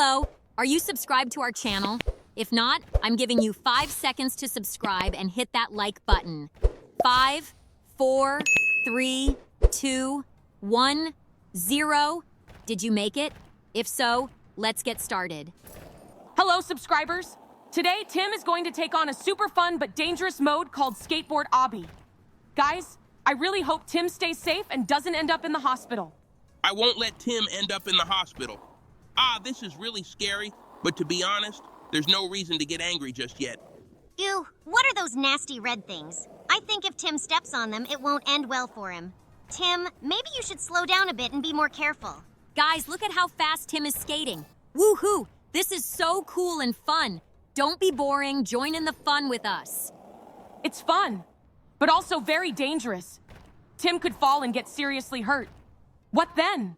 Hello, are you subscribed to our channel? If not, I'm giving you 5 seconds to subscribe and hit that like button. 5, 4, 3, 2, 1, 0. Did you make it? If so, let's get started. Hello, subscribers. Today, Tim is going to take on a super fun but dangerous mode called Skateboard Obby. Guys, I really hope Tim stays safe and doesn't end up in the hospital. I won't let Tim end up in the hospital. This is really scary, but to be honest, there's no reason to get angry just yet. Ew, what are those nasty red things? I think if Tim steps on them, it won't end well for him. Tim, maybe you should slow down a bit and be more careful. Guys, look at how fast Tim is skating. Woohoo! This is so cool and fun. Don't be boring, join in the fun with us. It's fun, but also very dangerous. Tim could fall and get seriously hurt. What then?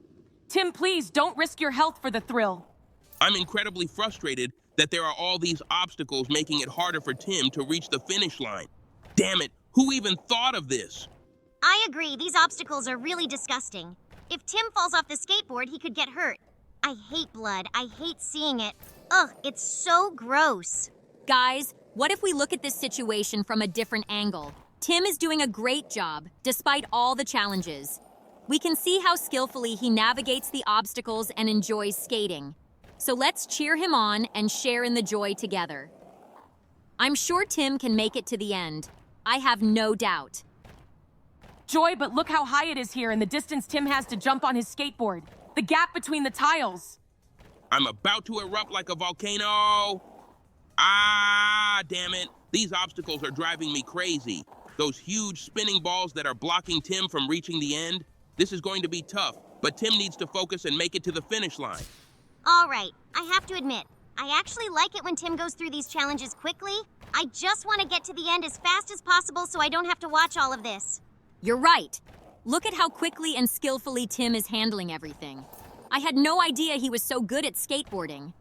Tim, please don't risk your health for the thrill. I'm incredibly frustrated that there are all these obstacles making it harder for Tim to reach the finish line. Damn it, who even thought of this? I agree, these obstacles are really disgusting. If Tim falls off the skateboard, he could get hurt. I hate blood. I hate seeing it. Ugh, it's so gross. Guys, what if we look at this situation from a different angle? Tim is doing a great job, despite all the challenges. We can see how skillfully he navigates the obstacles and enjoys skating. So let's cheer him on and share in the joy together. I'm sure Tim can make it to the end. I have no doubt. Joy, but look how high it is here and the distance Tim has to jump on his skateboard. The gap between the tiles. I'm about to erupt like a volcano. Damn it. These obstacles are driving me crazy. Those huge spinning balls that are blocking Tim from reaching the end. This is going to be tough, but Tim needs to focus and make it to the finish line. All right, I have to admit, I actually like it when Tim goes through these challenges quickly. I just want to get to the end as fast as possible so I don't have to watch all of this. You're right. Look at how quickly and skillfully Tim is handling everything. I had no idea he was so good at skateboarding.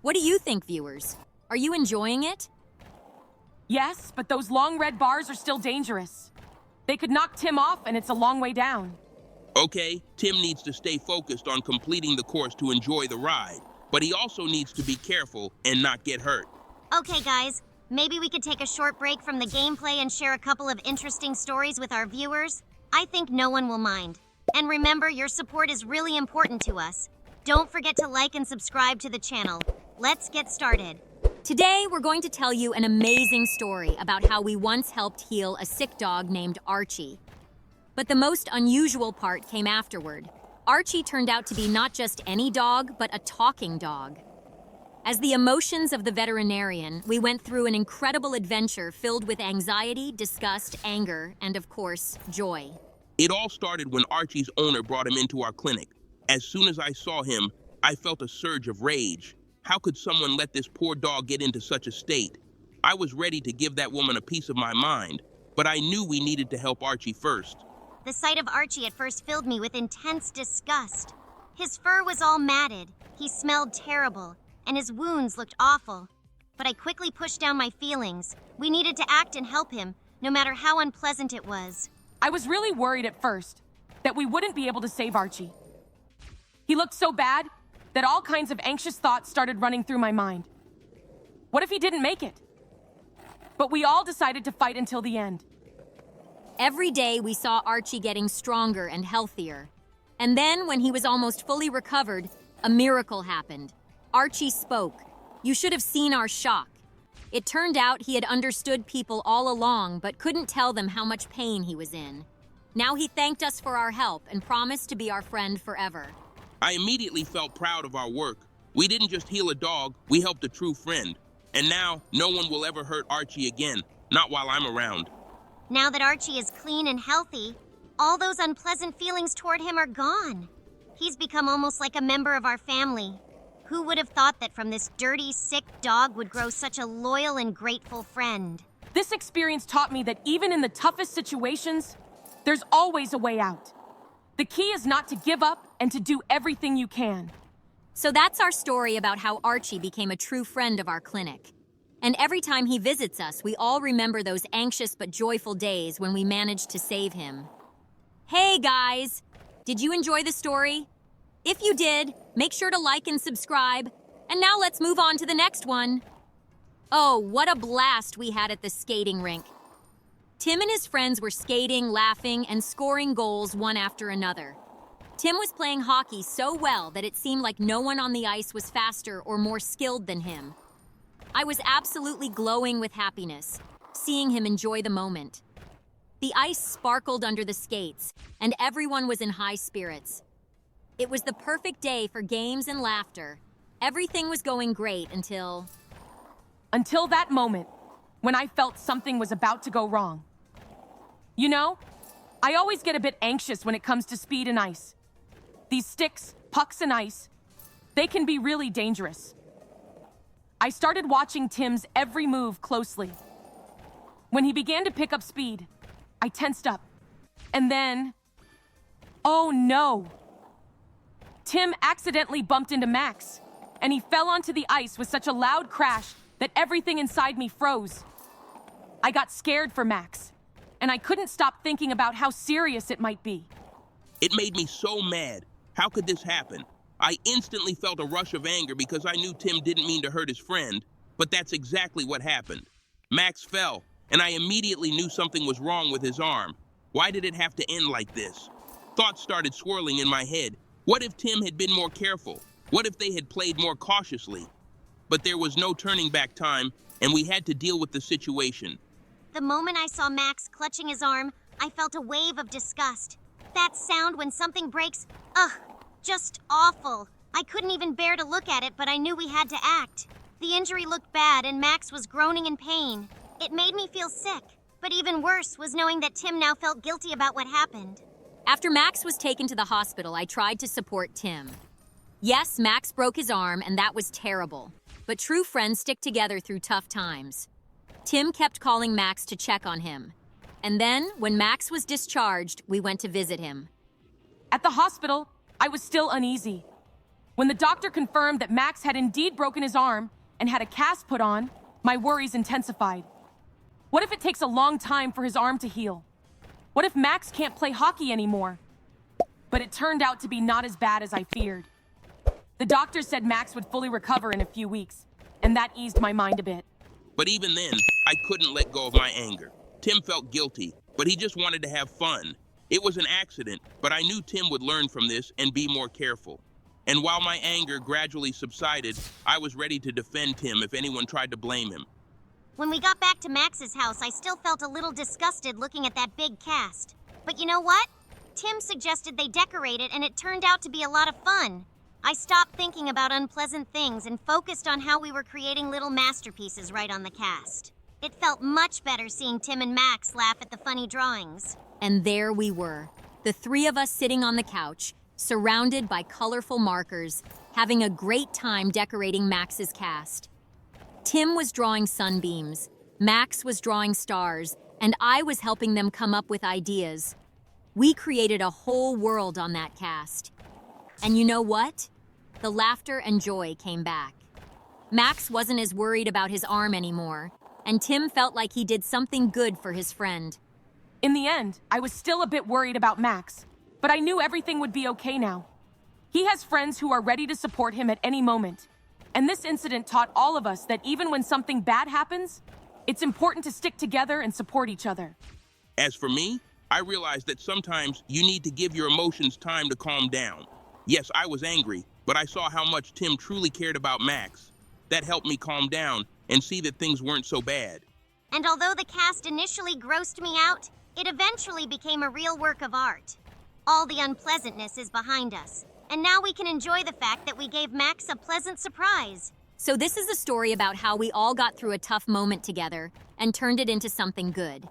What do you think, viewers? Are you enjoying it? Yes, but those long red bars are still dangerous. They could knock Tim off and it's a long way down. Okay, Tim needs to stay focused on completing the course to enjoy the ride, but he also needs to be careful and not get hurt. Okay, guys, maybe we could take a short break from the gameplay and share a couple of interesting stories with our viewers. I think no one will mind. And remember, your support is really important to us. Don't forget to like and subscribe to the channel. Let's get started. Today, we're going to tell you an amazing story about how we once helped heal a sick dog named Archie. But the most unusual part came afterward. Archie turned out to be not just any dog, but a talking dog. As the emotions of the veterinarian, we went through an incredible adventure filled with anxiety, disgust, anger, and of course, joy. It all started when Archie's owner brought him into our clinic. As soon as I saw him, I felt a surge of rage. How could someone let this poor dog get into such a state? I was ready to give that woman a piece of my mind, but I knew we needed to help Archie first. The sight of Archie at first filled me with intense disgust. His fur was all matted, he smelled terrible, and his wounds looked awful. But I quickly pushed down my feelings. We needed to act and help him, no matter how unpleasant it was. I was really worried at first that we wouldn't be able to save Archie. He looked so bad that all kinds of anxious thoughts started running through my mind. What if he didn't make it? But we all decided to fight until the end. Every day, we saw Archie getting stronger and healthier. And then, when he was almost fully recovered, a miracle happened. Archie spoke. You should have seen our shock. It turned out he had understood people all along, but couldn't tell them how much pain he was in. Now he thanked us for our help and promised to be our friend forever. I immediately felt proud of our work. We didn't just heal a dog, we helped a true friend. And now, no one will ever hurt Archie again, not while I'm around. Now that Archie is clean and healthy, all those unpleasant feelings toward him are gone. He's become almost like a member of our family. Who would have thought that from this dirty, sick dog would grow such a loyal and grateful friend? This experience taught me that even in the toughest situations, there's always a way out. The key is not to give up and to do everything you can. So that's our story about how Archie became a true friend of our clinic. And every time he visits us, we all remember those anxious but joyful days when we managed to save him. Hey guys! Did you enjoy the story? If you did, make sure to like and subscribe. And now let's move on to the next one. Oh, what a blast we had at the skating rink. Tim and his friends were skating, laughing, and scoring goals one after another. Tim was playing hockey so well that it seemed like no one on the ice was faster or more skilled than him. I was absolutely glowing with happiness, seeing him enjoy the moment. The ice sparkled under the skates, and everyone was in high spirits. It was the perfect day for games and laughter. Everything was going great until Until that moment, when I felt something was about to go wrong. You know, I always get a bit anxious when it comes to speed and ice. These sticks, pucks, and ice, they can be really dangerous. I started watching Tim's every move closely. When he began to pick up speed, I tensed up. And then, oh no! Tim accidentally bumped into Max, and he fell onto the ice with such a loud crash that everything inside me froze. I got scared for Max, and I couldn't stop thinking about how serious it might be. It made me so mad. How could this happen? I instantly felt a rush of anger because I knew Tim didn't mean to hurt his friend, but that's exactly what happened. Max fell, and I immediately knew something was wrong with his arm. Why did it have to end like this? Thoughts started swirling in my head. What if Tim had been more careful? What if they had played more cautiously? But there was no turning back time, and we had to deal with the situation. The moment I saw Max clutching his arm, I felt a wave of disgust. That sound when something breaks, just awful. I couldn't even bear to look at it, but I knew we had to act. The injury looked bad, and Max was groaning in pain. It made me feel sick, but even worse was knowing that Tim now felt guilty about what happened. After Max was taken to the hospital, I tried to support Tim. Yes, Max broke his arm, and that was terrible. But true friends stick together through tough times. Tim kept calling Max to check on him. And then, when Max was discharged, we went to visit him. At the hospital, I was still uneasy. When the doctor confirmed that Max had indeed broken his arm and had a cast put on, my worries intensified. What if it takes a long time for his arm to heal? What if Max can't play hockey anymore? But it turned out to be not as bad as I feared. The doctor said Max would fully recover in a few weeks, and that eased my mind a bit. But even then, I couldn't let go of my anger. Tim felt guilty, but he just wanted to have fun. It was an accident, but I knew Tim would learn from this and be more careful. And while my anger gradually subsided, I was ready to defend Tim if anyone tried to blame him. When we got back to Max's house, I still felt a little disgusted looking at that big cast. But you know what? Tim suggested they decorate it, and it turned out to be a lot of fun. I stopped thinking about unpleasant things and focused on how we were creating little masterpieces right on the cast. It felt much better seeing Tim and Max laugh at the funny drawings. And there we were, the three of us sitting on the couch, surrounded by colorful markers, having a great time decorating Max's cast. Tim was drawing sunbeams, Max was drawing stars, and I was helping them come up with ideas. We created a whole world on that cast. And you know what? The laughter and joy came back. Max wasn't as worried about his arm anymore, and Tim felt like he did something good for his friend. In the end, I was still a bit worried about Max, but I knew everything would be okay now. He has friends who are ready to support him at any moment. And this incident taught all of us that even when something bad happens, it's important to stick together and support each other. As for me, I realized that sometimes you need to give your emotions time to calm down. Yes, I was angry, but I saw how much Tim truly cared about Max. That helped me calm down and see that things weren't so bad. And although the cast initially grossed me out, it eventually became a real work of art. All the unpleasantness is behind us, and now we can enjoy the fact that we gave Max a pleasant surprise. So this is a story about how we all got through a tough moment together and turned it into something good.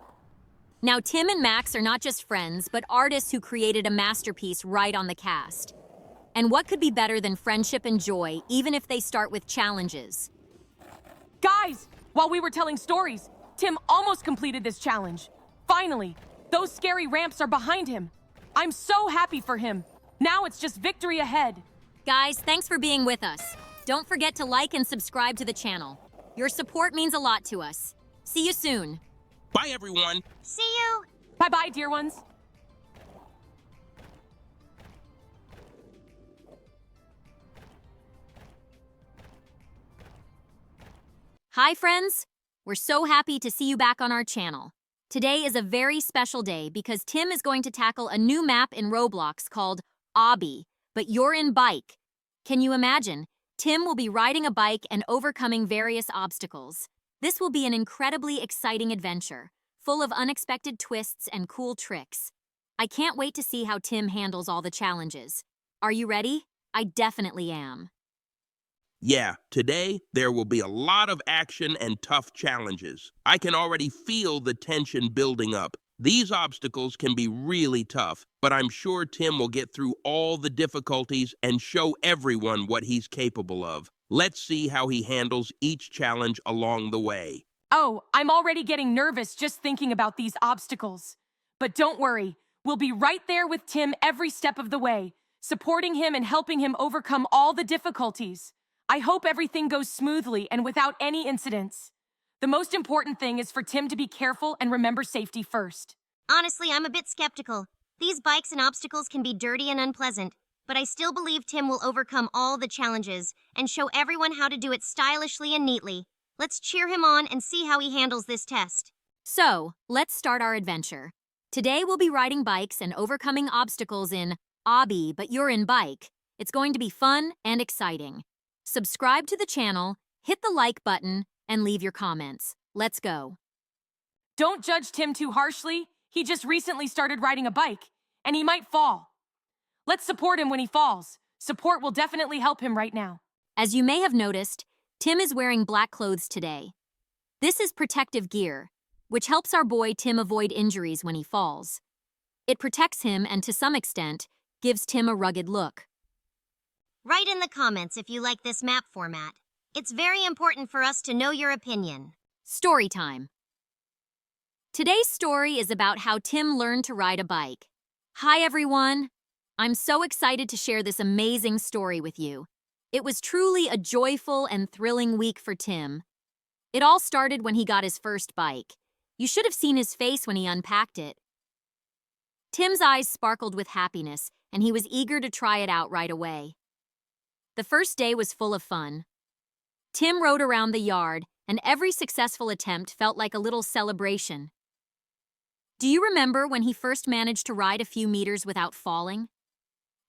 Now, Tim and Max are not just friends, but artists who created a masterpiece right on the cast. And what could be better than friendship and joy, even if they start with challenges? Guys, while we were telling stories, Tim almost completed this challenge. Finally, those scary ramps are behind him. I'm so happy for him. Now it's just victory ahead. Guys, thanks for being with us. Don't forget to like and subscribe to the channel. Your support means a lot to us. See you soon. Bye, everyone. See you! Bye-bye, dear ones. Hi, friends! We're so happy to see you back on our channel. Today is a very special day because Tim is going to tackle a new map in Roblox called Obby, but you're in bike. Can you imagine? Tim will be riding a bike and overcoming various obstacles. This will be an incredibly exciting adventure, full of unexpected twists and cool tricks. I can't wait to see how Tim handles all the challenges. Are you ready? I definitely am. Yeah, today there will be a lot of action and tough challenges. I can already feel the tension building up. These obstacles can be really tough, but I'm sure Tim will get through all the difficulties and show everyone what he's capable of. Let's see how he handles each challenge along the way. Oh, I'm already getting nervous just thinking about these obstacles. But don't worry, we'll be right there with Tim every step of the way, supporting him and helping him overcome all the difficulties. I hope everything goes smoothly and without any incidents. The most important thing is for Tim to be careful and remember safety first. Honestly, I'm a bit skeptical. These bikes and obstacles can be dirty and unpleasant, but I still believe Tim will overcome all the challenges and show everyone how to do it stylishly and neatly. Let's cheer him on and see how he handles this test. So, let's start our adventure. Today we'll be riding bikes and overcoming obstacles in Obby, but you're in bike. It's going to be fun and exciting. Subscribe to the channel, hit the like button, and leave your comments. Let's go. Don't judge Tim too harshly. He just recently started riding a bike, and he might fall. Let's support him when he falls. Support will definitely help him right now. As you may have noticed, Tim is wearing black clothes today. This is protective gear, which helps our boy Tim avoid injuries when he falls. It protects him and, to some extent, gives Tim a rugged look. Write in the comments if you like this map format. It's very important for us to know your opinion. Story time. Today's story is about how Tim learned to ride a bike. Hi, everyone. I'm so excited to share this amazing story with you. It was truly a joyful and thrilling week for Tim. It all started when he got his first bike. You should have seen his face when he unpacked it. Tim's eyes sparkled with happiness, and he was eager to try it out right away. The first day was full of fun. Tim rode around the yard, and every successful attempt felt like a little celebration. Do you remember when he first managed to ride a few meters without falling?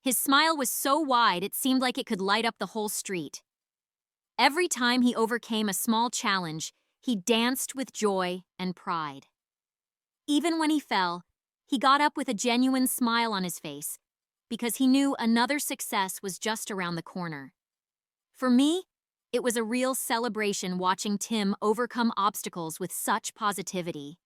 His smile was so wide it seemed like it could light up the whole street. Every time he overcame a small challenge, he danced with joy and pride. Even when he fell, he got up with a genuine smile on his face, because he knew another success was just around the corner. For me, it was a real celebration watching Tim overcome obstacles with such positivity.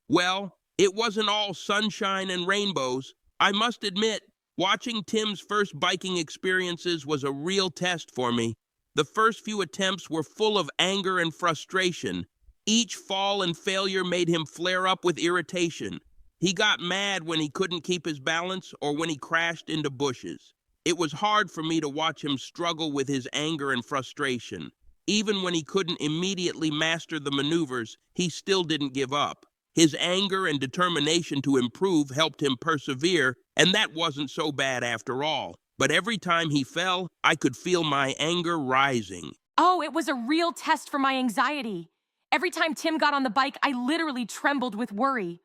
Well, it wasn't all sunshine and rainbows. I must admit, watching Tim's first biking experiences was a real test for me. The first few attempts were full of anger and frustration. Each fall and failure made him flare up with irritation. He got mad when he couldn't keep his balance or when he crashed into bushes. It was hard for me to watch him struggle with his anger and frustration. Even when he couldn't immediately master the maneuvers, he still didn't give up. His anger and determination to improve helped him persevere, and that wasn't so bad after all. But every time he fell, I could feel my anger rising. Oh, it was a real test for my anxiety. Every time Tim got on the bike, I literally trembled with worry.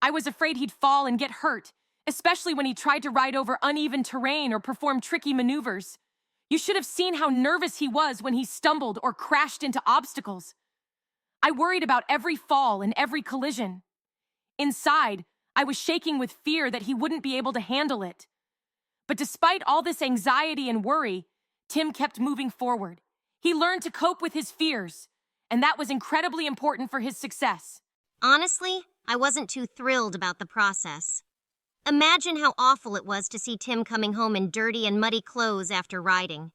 I was afraid he'd fall and get hurt, especially when he tried to ride over uneven terrain or perform tricky maneuvers. You should have seen how nervous he was when he stumbled or crashed into obstacles. I worried about every fall and every collision. Inside, I was shaking with fear that he wouldn't be able to handle it. But despite all this anxiety and worry, Tim kept moving forward. He learned to cope with his fears, and that was incredibly important for his success. Honestly, I wasn't too thrilled about the process. Imagine how awful it was to see Tim coming home in dirty and muddy clothes after riding.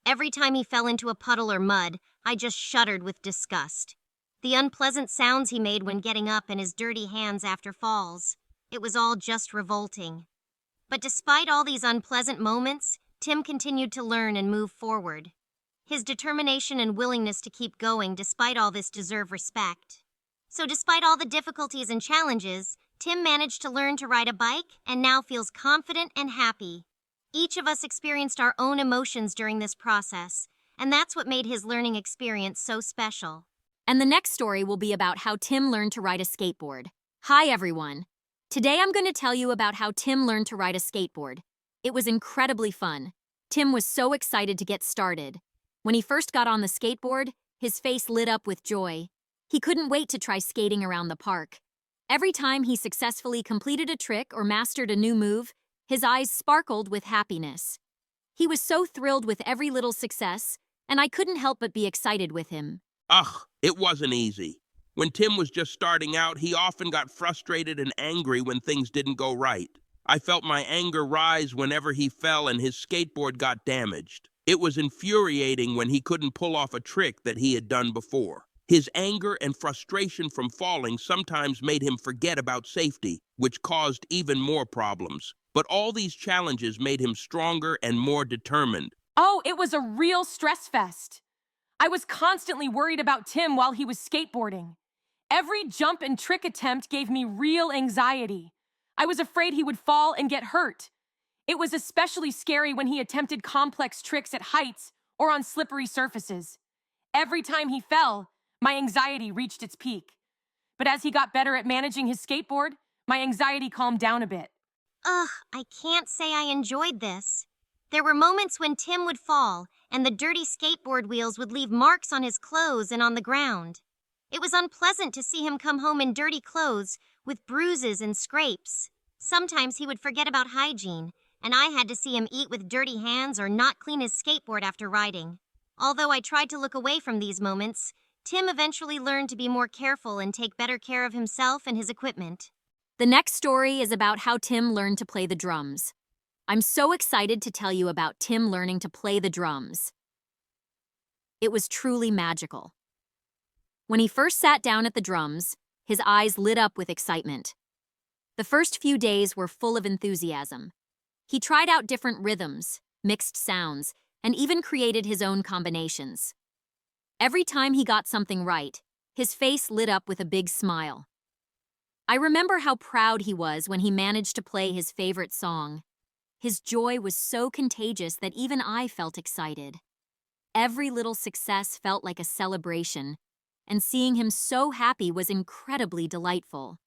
Every time he fell into a puddle or mud, I just shuddered with disgust. The unpleasant sounds he made when getting up and his dirty hands after falls. It was all just revolting. But despite all these unpleasant moments, Tim continued to learn and move forward. His determination and willingness to keep going despite all this deserve respect. So despite all the difficulties and challenges, Tim managed to learn to ride a bike and now feels confident and happy. Each of us experienced our own emotions during this process, and that's what made his learning experience so special. And the next story will be about how Tim learned to ride a skateboard. Hi, everyone. Today I'm going to tell you about how Tim learned to ride a skateboard. It was incredibly fun. Tim was so excited to get started. When he first got on the skateboard, his face lit up with joy. He couldn't wait to try skating around the park. Every time he successfully completed a trick or mastered a new move, his eyes sparkled with happiness. He was so thrilled with every little success, and I couldn't help but be excited with him. Ugh, it wasn't easy. When Tim was just starting out, he often got frustrated and angry when things didn't go right. I felt my anger rise whenever he fell and his skateboard got damaged. It was infuriating when he couldn't pull off a trick that he had done before. His anger and frustration from falling sometimes made him forget about safety, which caused even more problems. But all these challenges made him stronger and more determined. Oh, it was a real stress fest. I was constantly worried about Tim while he was skateboarding. Every jump and trick attempt gave me real anxiety. I was afraid he would fall and get hurt. It was especially scary when he attempted complex tricks at heights or on slippery surfaces. Every time he fell, my anxiety reached its peak. But as he got better at managing his skateboard, my anxiety calmed down a bit. Ugh, I can't say I enjoyed this. There were moments when Tim would fall, and the dirty skateboard wheels would leave marks on his clothes and on the ground. It was unpleasant to see him come home in dirty clothes with bruises and scrapes. Sometimes he would forget about hygiene, and I had to see him eat with dirty hands or not clean his skateboard after riding. Although I tried to look away from these moments, Tim eventually learned to be more careful and take better care of himself and his equipment. The next story is about how Tim learned to play the drums. I'm so excited to tell you about Tim learning to play the drums. It was truly magical. When he first sat down at the drums, his eyes lit up with excitement. The first few days were full of enthusiasm. He tried out different rhythms, mixed sounds, and even created his own combinations. Every time he got something right, his face lit up with a big smile. I remember how proud he was when he managed to play his favorite song. His joy was so contagious that even I felt excited. Every little success felt like a celebration, and seeing him so happy was incredibly delightful.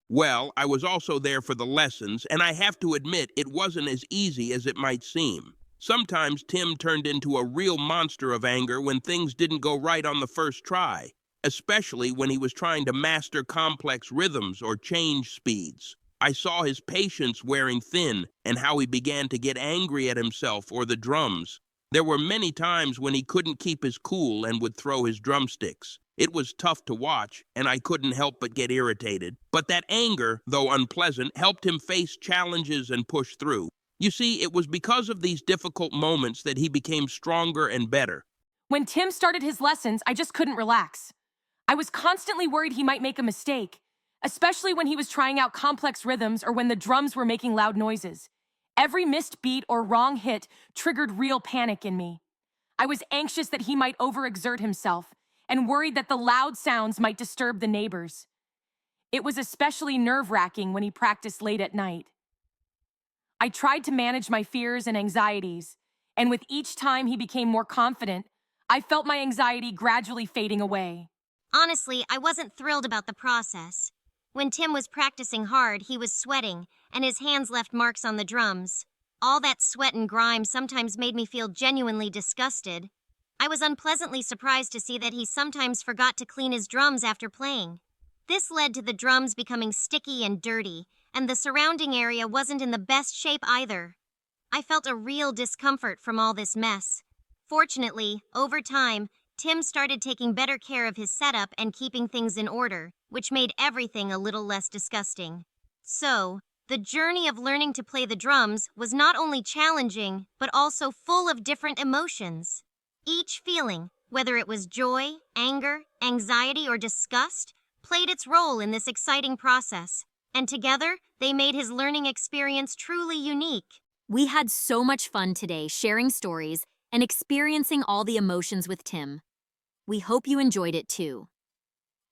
Well, I was also there for the lessons, and I have to admit it wasn't as easy as it might seem. Sometimes Tim turned into a real monster of anger when things didn't go right on the first try, especially when he was trying to master complex rhythms or change speeds. I saw his patience wearing thin and how he began to get angry at himself or the drums. There were many times when he couldn't keep his cool and would throw his drumsticks. It was tough to watch, and I couldn't help but get irritated. But that anger, though unpleasant, helped him face challenges and push through. You see, it was because of these difficult moments that he became stronger and better. When Tim started his lessons, I just couldn't relax. I was constantly worried he might make a mistake, especially when he was trying out complex rhythms or when the drums were making loud noises. Every missed beat or wrong hit triggered real panic in me. I was anxious that he might overexert himself and worried that the loud sounds might disturb the neighbors. It was especially nerve-wracking when he practiced late at night. I tried to manage my fears and anxieties, and with each time he became more confident, I felt my anxiety gradually fading away. Honestly, I wasn't thrilled about the process. When Tim was practicing hard, he was sweating, and his hands left marks on the drums. All that sweat and grime sometimes made me feel genuinely disgusted. I was unpleasantly surprised to see that he sometimes forgot to clean his drums after playing. This led to the drums becoming sticky and dirty, and the surrounding area wasn't in the best shape either. I felt a real discomfort from all this mess. Fortunately, over time, Tim started taking better care of his setup and keeping things in order, which made everything a little less disgusting. So, the journey of learning to play the drums was not only challenging, but also full of different emotions. Each feeling, whether it was joy, anger, anxiety, or disgust, played its role in this exciting process, and together, they made his learning experience truly unique. We had so much fun today sharing stories and experiencing all the emotions with Tim. We hope you enjoyed it too.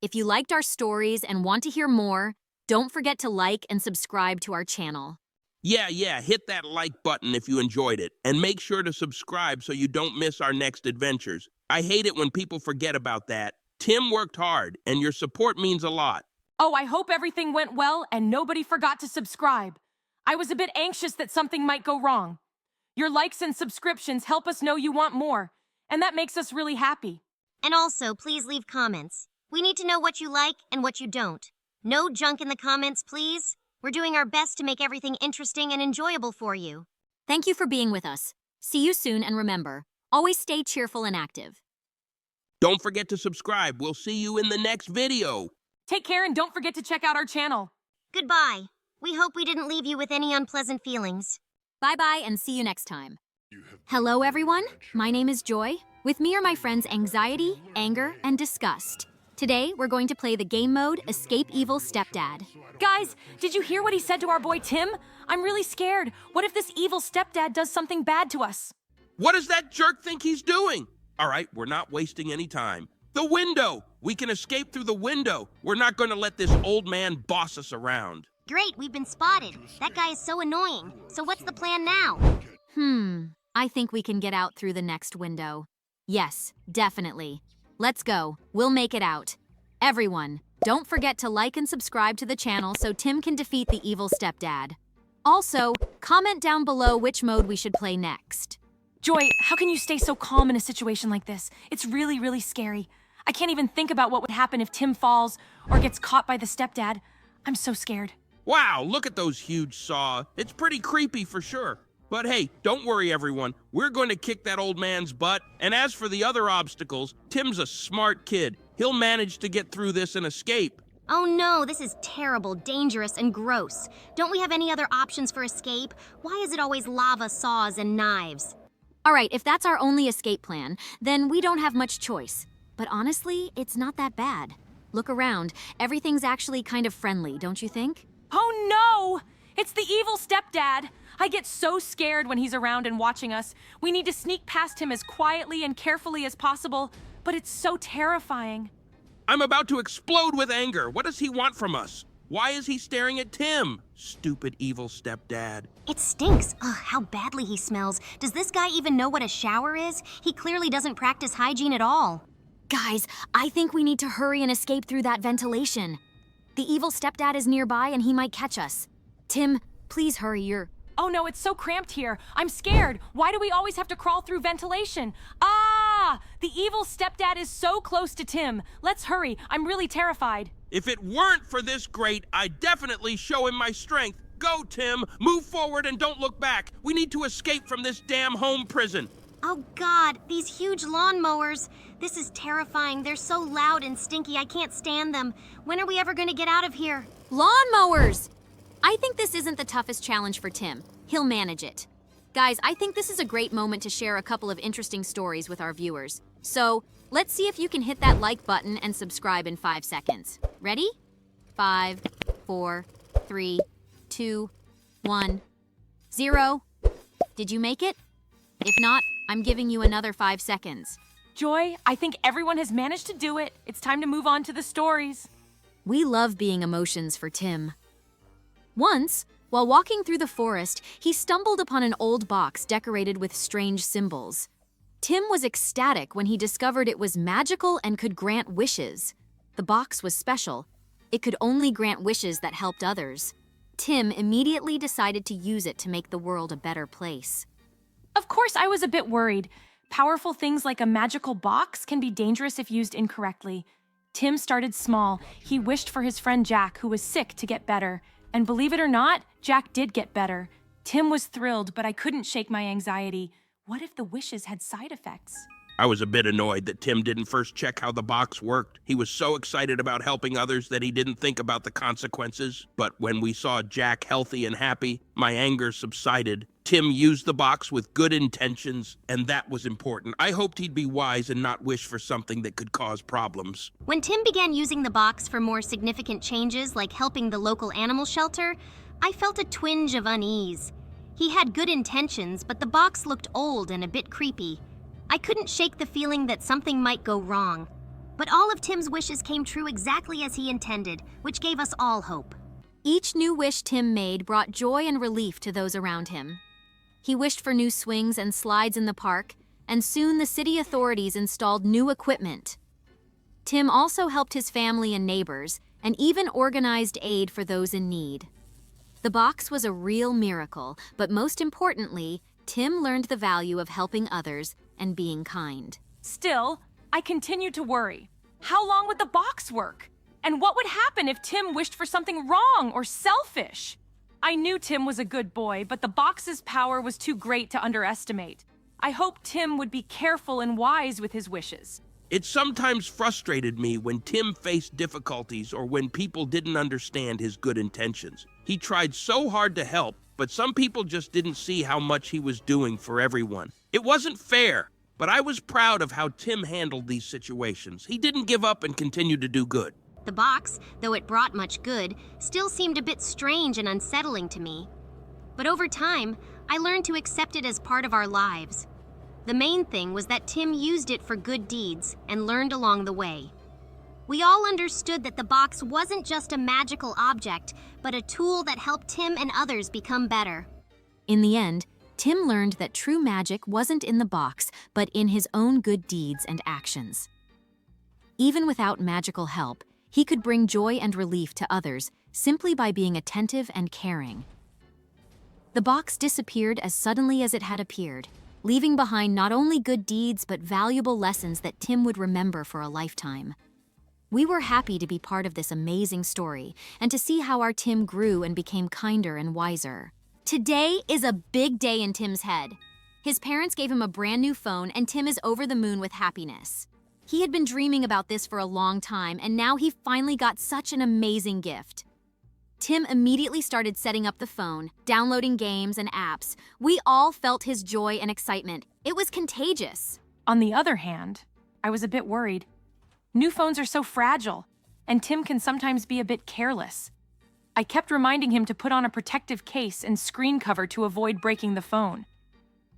If you liked our stories and want to hear more, don't forget to like and subscribe to our channel. Yeah, hit that like button if you enjoyed it, and make sure to subscribe so you don't miss our next adventures. I hate it when people forget about that. Tim worked hard, and your support means a lot. Oh, I hope everything went well and nobody forgot to subscribe. I was a bit anxious that something might go wrong. Your likes and subscriptions help us know you want more, and that makes us really happy. And also, please leave comments. We need to know what you like and what you don't. No junk in the comments, please. We're doing our best to make everything interesting and enjoyable for you. Thank you for being with us. See you soon, and remember, always stay cheerful and active. Don't forget to subscribe. We'll see you in the next video. Take care and don't forget to check out our channel. Goodbye. We hope we didn't leave you with any unpleasant feelings. Bye-bye, and see you next time. Hello, everyone. My name is Joy. With me are my friends Anxiety, Anger, and Disgust. Today, we're going to play the game mode Escape Evil Stepdad. Guys, did you hear what he said to our boy Tim? I'm really scared. What if this evil stepdad does something bad to us? What does that jerk think he's doing? All right, we're not wasting any time. The window! We can escape through the window. We're not going to let this old man boss us around. Great, we've been spotted. That guy is so annoying. So what's the plan now? I think we can get out through the next window. Yes, definitely. Let's go. We'll make it out. Everyone, don't forget to like and subscribe to the channel so Tim can defeat the evil stepdad. Also, comment down below which mode we should play next. Joy, how can you stay so calm in a situation like this? It's really, really scary. I can't even think about what would happen if Tim falls or gets caught by the stepdad. I'm so scared. Wow, look at those huge saw. It's pretty creepy for sure. But hey, don't worry everyone. We're going to kick that old man's butt. And as for the other obstacles, Tim's a smart kid. He'll manage to get through this and escape. Oh no, this is terrible, dangerous, and gross. Don't we have any other options for escape? Why is it always lava, saws, and knives? All right, if that's our only escape plan, then we don't have much choice. But honestly, it's not that bad. Look around. Everything's actually kind of friendly, don't you think? Oh no! It's the evil stepdad! I get so scared when he's around and watching us. We need to sneak past him as quietly and carefully as possible, but it's so terrifying. I'm about to explode with anger. What does he want from us? Why is he staring at Tim? Stupid evil stepdad. It stinks. Ugh, how badly he smells. Does this guy even know what a shower is? He clearly doesn't practice hygiene at all. Guys, I think we need to hurry and escape through that ventilation. The evil stepdad is nearby and he might catch us. Tim, please hurry, Oh no, it's so cramped here. I'm scared. Why do we always have to crawl through ventilation? Ah! The evil stepdad is so close to Tim. Let's hurry. I'm really terrified. If it weren't for this grate, I'd definitely show him my strength. Go, Tim. Move forward and don't look back. We need to escape from this damn home prison. Oh God, these huge lawnmowers. This is terrifying. They're so loud and stinky, I can't stand them. When are we ever going to get out of here? Lawnmowers! I think this isn't the toughest challenge for Tim. He'll manage it. Guys, I think this is a great moment to share a couple of interesting stories with our viewers. So, let's see if you can hit that like button and subscribe in 5 seconds. Ready? 5, 4, 3, 2, 1, 0. Did you make it? If not, I'm giving you another 5 seconds. Joy, I think everyone has managed to do it. It's time to move on to the stories. We love being emotions for Tim. Once, while walking through the forest, he stumbled upon an old box decorated with strange symbols. Tim was ecstatic when he discovered it was magical and could grant wishes. The box was special. It could only grant wishes that helped others. Tim immediately decided to use it to make the world a better place. Of course, I was a bit worried. Powerful things like a magical box can be dangerous if used incorrectly. Tim started small. He wished for his friend Jack, who was sick, to get better. And believe it or not, Jack did get better. Tim was thrilled, but I couldn't shake my anxiety. What if the wishes had side effects? I was a bit annoyed that Tim didn't first check how the box worked. He was so excited about helping others that he didn't think about the consequences. But when we saw Jack healthy and happy, my anger subsided. Tim used the box with good intentions, and that was important. I hoped he'd be wise and not wish for something that could cause problems. When Tim began using the box for more significant changes, like helping the local animal shelter, I felt a twinge of unease. He had good intentions, but the box looked old and a bit creepy. I couldn't shake the feeling that something might go wrong. But all of Tim's wishes came true exactly as he intended, which gave us all hope. Each new wish Tim made brought joy and relief to those around him. He wished for new swings and slides in the park, and soon the city authorities installed new equipment. Tim also helped his family and neighbors, and even organized aid for those in need. The box was a real miracle, but most importantly, Tim learned the value of helping others and being kind. Still, I continued to worry. How long would the box work? And what would happen if Tim wished for something wrong or selfish? I knew Tim was a good boy, but the box's power was too great to underestimate. I hoped Tim would be careful and wise with his wishes. It sometimes frustrated me when Tim faced difficulties or when people didn't understand his good intentions. He tried so hard to help, but some people just didn't see how much he was doing for everyone. It wasn't fair, but I was proud of how Tim handled these situations. He didn't give up and continued to do good. The box, though it brought much good, still seemed a bit strange and unsettling to me. But over time, I learned to accept it as part of our lives. The main thing was that Tim used it for good deeds and learned along the way. We all understood that the box wasn't just a magical object, but a tool that helped Tim and others become better. In the end, Tim learned that true magic wasn't in the box, but in his own good deeds and actions. Even without magical help, he could bring joy and relief to others simply by being attentive and caring. The box disappeared as suddenly as it had appeared, leaving behind not only good deeds but valuable lessons that Tim would remember for a lifetime. We were happy to be part of this amazing story and to see how our Tim grew and became kinder and wiser. Today is a big day in Tim's head. His parents gave him a brand new phone and Tim is over the moon with happiness. He had been dreaming about this for a long time and now he finally got such an amazing gift. Tim immediately started setting up the phone, downloading games and apps. We all felt his joy and excitement. It was contagious. On the other hand, I was a bit worried. New phones are so fragile, and Tim can sometimes be a bit careless. I kept reminding him to put on a protective case and screen cover to avoid breaking the phone.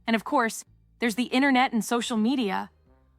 And of course, there's the internet and social media.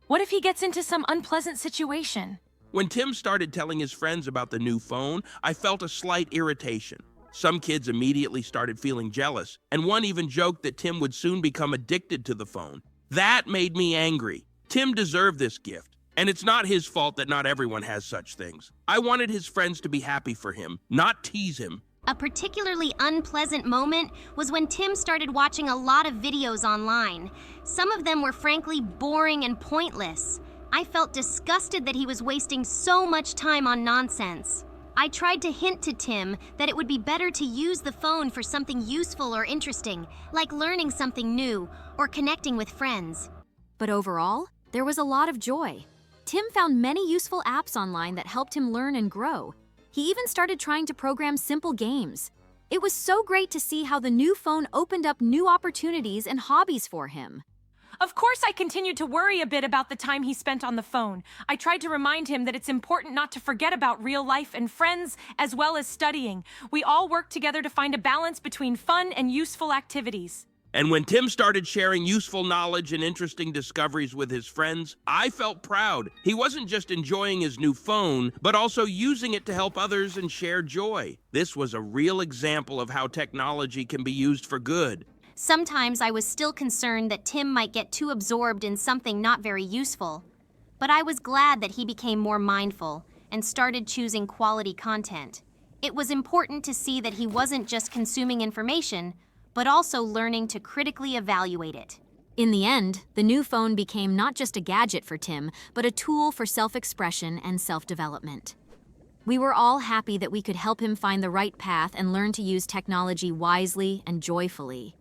What if he gets into some unpleasant situation? When Tim started telling his friends about the new phone, I felt a slight irritation. Some kids immediately started feeling jealous, and one even joked that Tim would soon become addicted to the phone. That made me angry. Tim deserved this gift, and it's not his fault that not everyone has such things. I wanted his friends to be happy for him, not tease him. A particularly unpleasant moment was when Tim started watching a lot of videos online. Some of them were frankly boring and pointless. I felt disgusted that he was wasting so much time on nonsense. I tried to hint to Tim that it would be better to use the phone for something useful or interesting, like learning something new or connecting with friends. But overall, there was a lot of joy. Tim found many useful apps online that helped him learn and grow. He even started trying to program simple games. It was so great to see how the new phone opened up new opportunities and hobbies for him. Of course, I continued to worry a bit about the time he spent on the phone. I tried to remind him that it's important not to forget about real life and friends, as well as studying. We all work together to find a balance between fun and useful activities. And when Tim started sharing useful knowledge and interesting discoveries with his friends, I felt proud. He wasn't just enjoying his new phone, but also using it to help others and share joy. This was a real example of how technology can be used for good. Sometimes I was still concerned that Tim might get too absorbed in something not very useful. But I was glad that he became more mindful and started choosing quality content. It was important to see that he wasn't just consuming information, but also learning to critically evaluate it. In the end, the new phone became not just a gadget for Tim, but a tool for self-expression and self-development. We were all happy that we could help him find the right path and learn to use technology wisely and joyfully.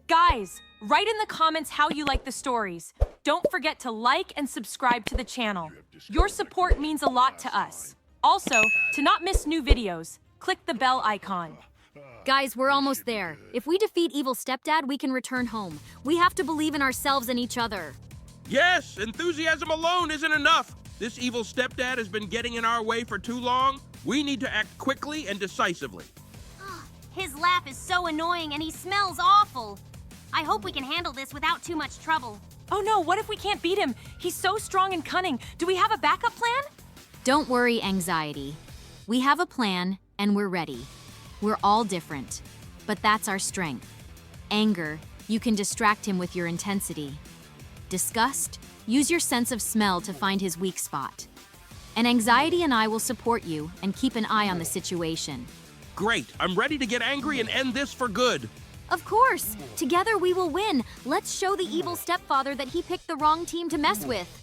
Guys, write in the comments how you like the stories. Don't forget to like and subscribe to the channel. Your support means a lot to us. Also, to not miss new videos, click the bell icon. Guys, we're almost there. If we defeat Evil Stepdad, we can return home. We have to believe in ourselves and each other. Yes, enthusiasm alone isn't enough. This evil stepdad has been getting in our way for too long. We need to act quickly and decisively. His laugh is so annoying and he smells awful. I hope we can handle this without too much trouble. Oh no, what if we can't beat him? He's so strong and cunning. Do we have a backup plan? Don't worry, Anxiety. We have a plan, and we're ready. We're all different, but that's our strength. Anger, you can distract him with your intensity. Disgust, use your sense of smell to find his weak spot. And anxiety and I will support you and keep an eye on the situation. Great, I'm ready to get angry and end this for good. Of course! Together we will win! Let's show the evil stepfather that he picked the wrong team to mess with.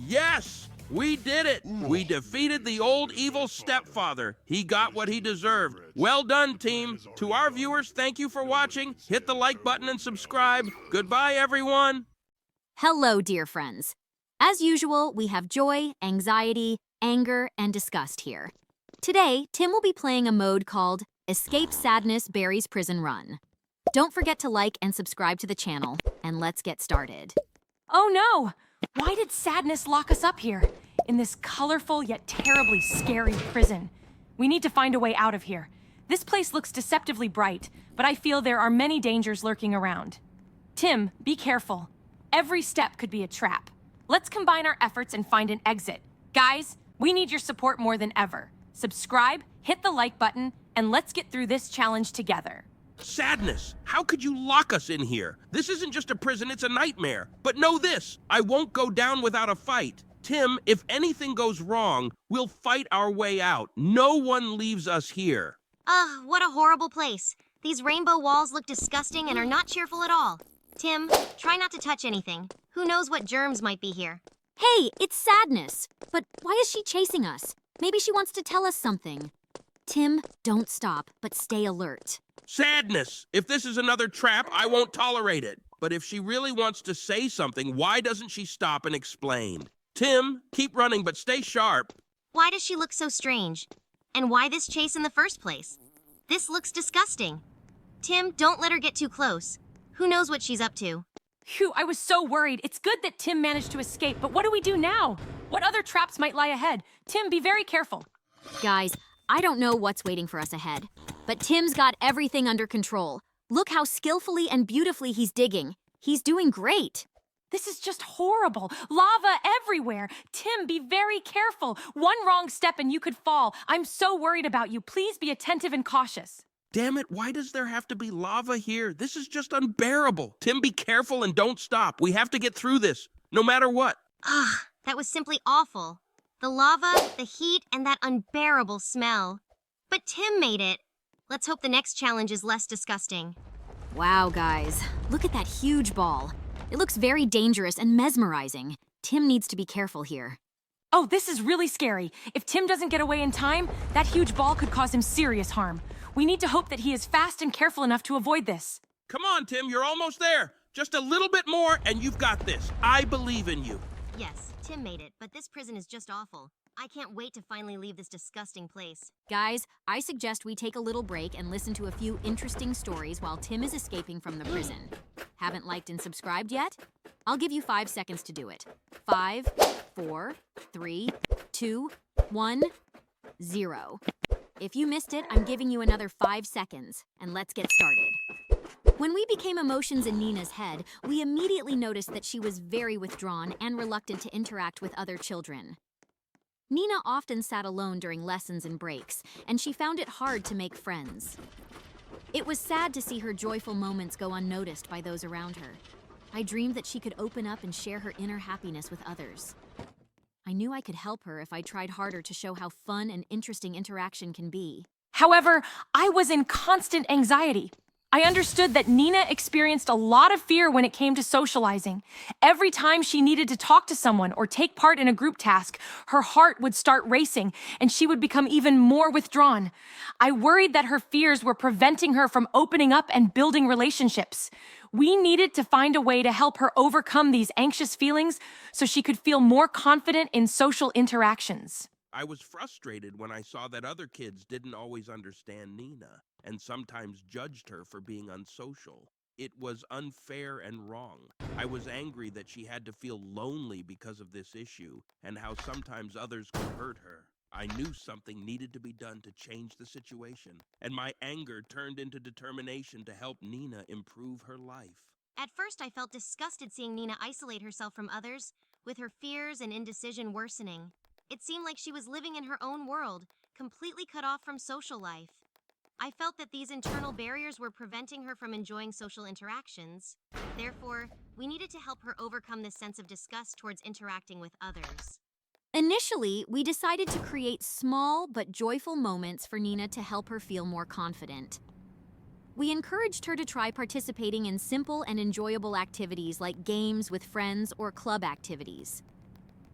Yes! We did it! We defeated the old evil stepfather. He got what he deserved. Well done, team. To our viewers, thank you for watching. Hit the like button and subscribe. Goodbye, everyone. Hello, dear friends. As usual, we have joy, anxiety, anger, and disgust here. Today, Tim will be playing a mode called Escape Sadness Barry's Prison Run. Don't forget to like and subscribe to the channel, and let's get started. Oh no! Why did sadness lock us up here, in this colorful yet terribly scary prison? We need to find a way out of here. This place looks deceptively bright, but I feel there are many dangers lurking around. Tim, be careful. Every step could be a trap. Let's combine our efforts and find an exit. Guys, we need your support more than ever. Subscribe, hit the like button, and let's get through this challenge together. Sadness, how could you lock us in here? This isn't just a prison, it's a nightmare. But know this, I won't go down without a fight. Tim, if anything goes wrong, we'll fight our way out. No one leaves us here. Ugh, what a horrible place. These rainbow walls look disgusting and are not cheerful at all. Tim, try not to touch anything. Who knows what germs might be here? Hey, it's Sadness! But why is she chasing us? Maybe she wants to tell us something. Tim, don't stop, but stay alert. Sadness, if this is another trap, I won't tolerate it. But if she really wants to say something, why doesn't she stop and explain? Tim, keep running, but stay sharp. Why does she look so strange? And why this chase in the first place? This looks disgusting. Tim, don't let her get too close. Who knows what she's up to? Phew, I was so worried. It's good that Tim managed to escape, but what do we do now? What other traps might lie ahead? Tim, be very careful. Guys, I don't know what's waiting for us ahead, but Tim's got everything under control. Look how skillfully and beautifully he's digging. He's doing great. This is just horrible. Lava everywhere. Tim, be very careful. One wrong step and you could fall. I'm so worried about you. Please be attentive and cautious. Damn it, why does there have to be lava here? This is just unbearable. Tim, be careful and don't stop. We have to get through this, no matter what. Ugh, that was simply awful. The lava, the heat, and that unbearable smell. But Tim made it. Let's hope the next challenge is less disgusting. Wow, guys, look at that huge ball. It looks very dangerous and mesmerizing. Tim needs to be careful here. Oh, this is really scary. If Tim doesn't get away in time, that huge ball could cause him serious harm. We need to hope that he is fast and careful enough to avoid this. Come on, Tim, you're almost there. Just a little bit more and you've got this. I believe in you. Yes, Tim made it, but this prison is just awful. I can't wait to finally leave this disgusting place. Guys, I suggest we take a little break and listen to a few interesting stories while Tim is escaping from the prison. Haven't liked and subscribed yet? I'll give you 5 seconds to do it. 5, 4, 3, 2, 1, 0. If you missed it, I'm giving you another 5 seconds, and let's get started. When we became emotions in Nina's head, we immediately noticed that she was very withdrawn and reluctant to interact with other children. Nina often sat alone during lessons and breaks, and she found it hard to make friends. It was sad to see her joyful moments go unnoticed by those around her. I dreamed that she could open up and share her inner happiness with others. I knew I could help her if I tried harder to show how fun and interesting interaction can be. However, I was in constant anxiety. I understood that Nina experienced a lot of fear when it came to socializing. Every time she needed to talk to someone or take part in a group task, her heart would start racing and she would become even more withdrawn. I worried that her fears were preventing her from opening up and building relationships. We needed to find a way to help her overcome these anxious feelings so she could feel more confident in social interactions. I was frustrated when I saw that other kids didn't always understand Nina and sometimes judged her for being unsocial. It was unfair and wrong. I was angry that she had to feel lonely because of this issue and how sometimes others could hurt her. I knew something needed to be done to change the situation, and my anger turned into determination to help Nina improve her life. At first, I felt disgusted seeing Nina isolate herself from others, with her fears and indecision worsening. It seemed like she was living in her own world, completely cut off from social life. I felt that these internal barriers were preventing her from enjoying social interactions. Therefore, we needed to help her overcome this sense of disgust towards interacting with others. Initially, we decided to create small but joyful moments for Nina to help her feel more confident. We encouraged her to try participating in simple and enjoyable activities like games with friends or club activities.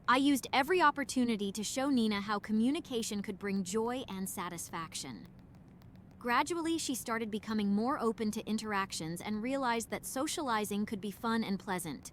I used every opportunity to show Nina how communication could bring joy and satisfaction. Gradually, she started becoming more open to interactions and realized that socializing could be fun and pleasant.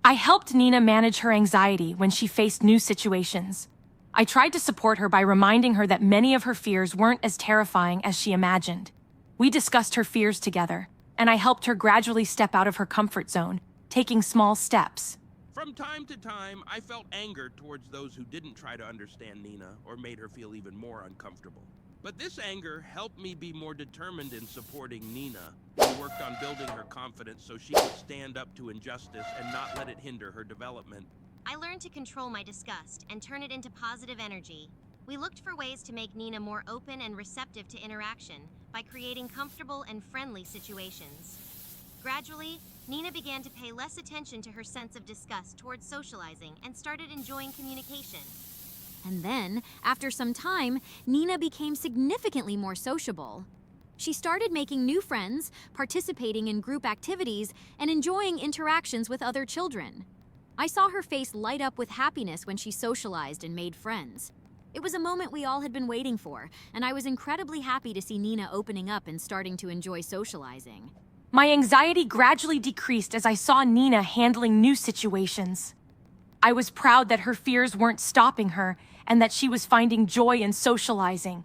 I helped Nina manage her anxiety when she faced new situations. I tried to support her by reminding her that many of her fears weren't as terrifying as she imagined. We discussed her fears together, and I helped her gradually step out of her comfort zone, taking small steps. From time to time, I felt anger towards those who didn't try to understand Nina or made her feel even more uncomfortable. But this anger helped me be more determined in supporting Nina, who worked on building her confidence so she could stand up to injustice and not let it hinder her development. I learned to control my disgust and turn it into positive energy. We looked for ways to make Nina more open and receptive to interaction by creating comfortable and friendly situations. Gradually, Nina began to pay less attention to her sense of disgust towards socializing and started enjoying communication. And then, after some time, Nina became significantly more sociable. She started making new friends, participating in group activities, and enjoying interactions with other children. I saw her face light up with happiness when she socialized and made friends. It was a moment we all had been waiting for, and I was incredibly happy to see Nina opening up and starting to enjoy socializing. My anxiety gradually decreased as I saw Nina handling new situations. I was proud that her fears weren't stopping her and that she was finding joy in socializing.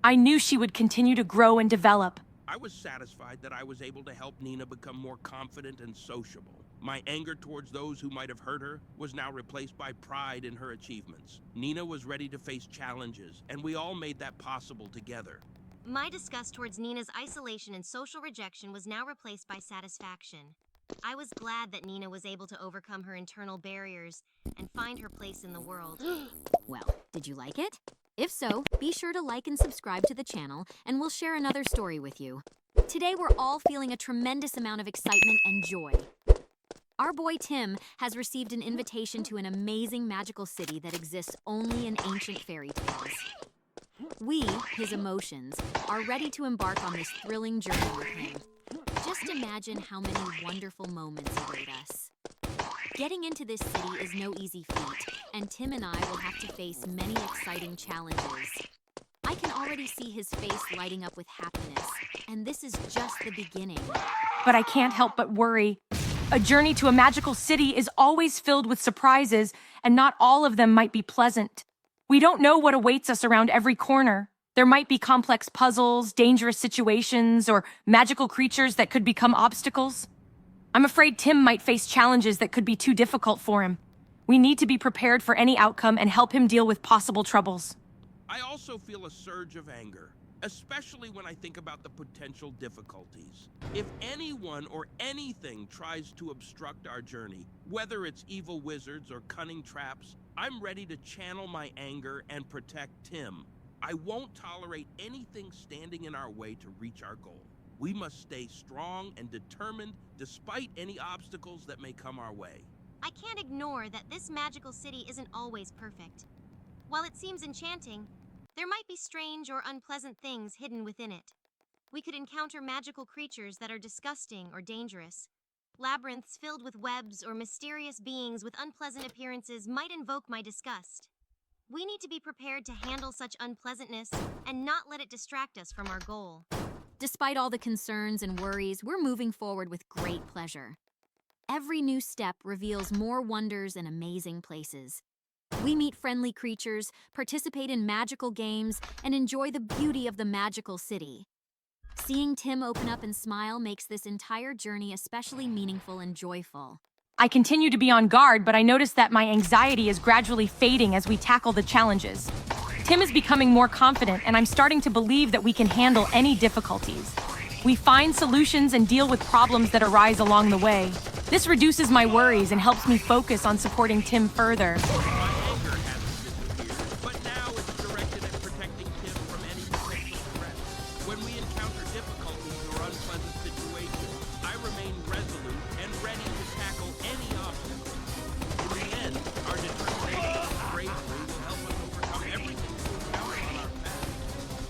I knew she would continue to grow and develop. I was satisfied that I was able to help Nina become more confident and sociable. My anger towards those who might have hurt her was now replaced by pride in her achievements. Nina was ready to face challenges, and we all made that possible together. My disgust towards Nina's isolation and social rejection was now replaced by satisfaction. I was glad that Nina was able to overcome her internal barriers and find her place in the world. Well, did you like it? If so, be sure to like and subscribe to the channel, and we'll share another story with you. Today, we're all feeling a tremendous amount of excitement and joy. Our boy Tim has received an invitation to an amazing magical city that exists only in ancient fairy tales. We, his emotions, are ready to embark on this thrilling journey with him. Just imagine how many wonderful moments await us. Getting into this city is no easy feat, and Tim and I will have to face many exciting challenges. I can already see his face lighting up with happiness, and this is just the beginning. But I can't help but worry. A journey to a magical city is always filled with surprises, and not all of them might be pleasant. We don't know what awaits us around every corner. There might be complex puzzles, dangerous situations, or magical creatures that could become obstacles. I'm afraid Tim might face challenges that could be too difficult for him. We need to be prepared for any outcome and help him deal with possible troubles. I also feel a surge of anger, especially when I think about the potential difficulties. If anyone or anything tries to obstruct our journey, whether it's evil wizards or cunning traps, I'm ready to channel my anger and protect Tim. I won't tolerate anything standing in our way to reach our goal. We must stay strong and determined despite any obstacles that may come our way. I can't ignore that this magical city isn't always perfect. While it seems enchanting, there might be strange or unpleasant things hidden within it. We could encounter magical creatures that are disgusting or dangerous. Labyrinths filled with webs or mysterious beings with unpleasant appearances might invoke my disgust. We need to be prepared to handle such unpleasantness and not let it distract us from our goal. Despite all the concerns and worries, we're moving forward with great pleasure. Every new step reveals more wonders and amazing places. We meet friendly creatures, participate in magical games, and enjoy the beauty of the magical city. Seeing Tim open up and smile makes this entire journey especially meaningful and joyful. I continue to be on guard, but I notice that my anxiety is gradually fading as we tackle the challenges. Tim is becoming more confident, and I'm starting to believe that we can handle any difficulties. We find solutions and deal with problems that arise along the way. This reduces my worries and helps me focus on supporting Tim further. My anger hasn't disappeared, but now it's directed at protecting Tim from any potential threat. When we encounter difficulties or unpleasant situations, I remain resolute and ready to tackle any obstacle. In the end, our determination and bravery will help us overcome everything we encounter on our path.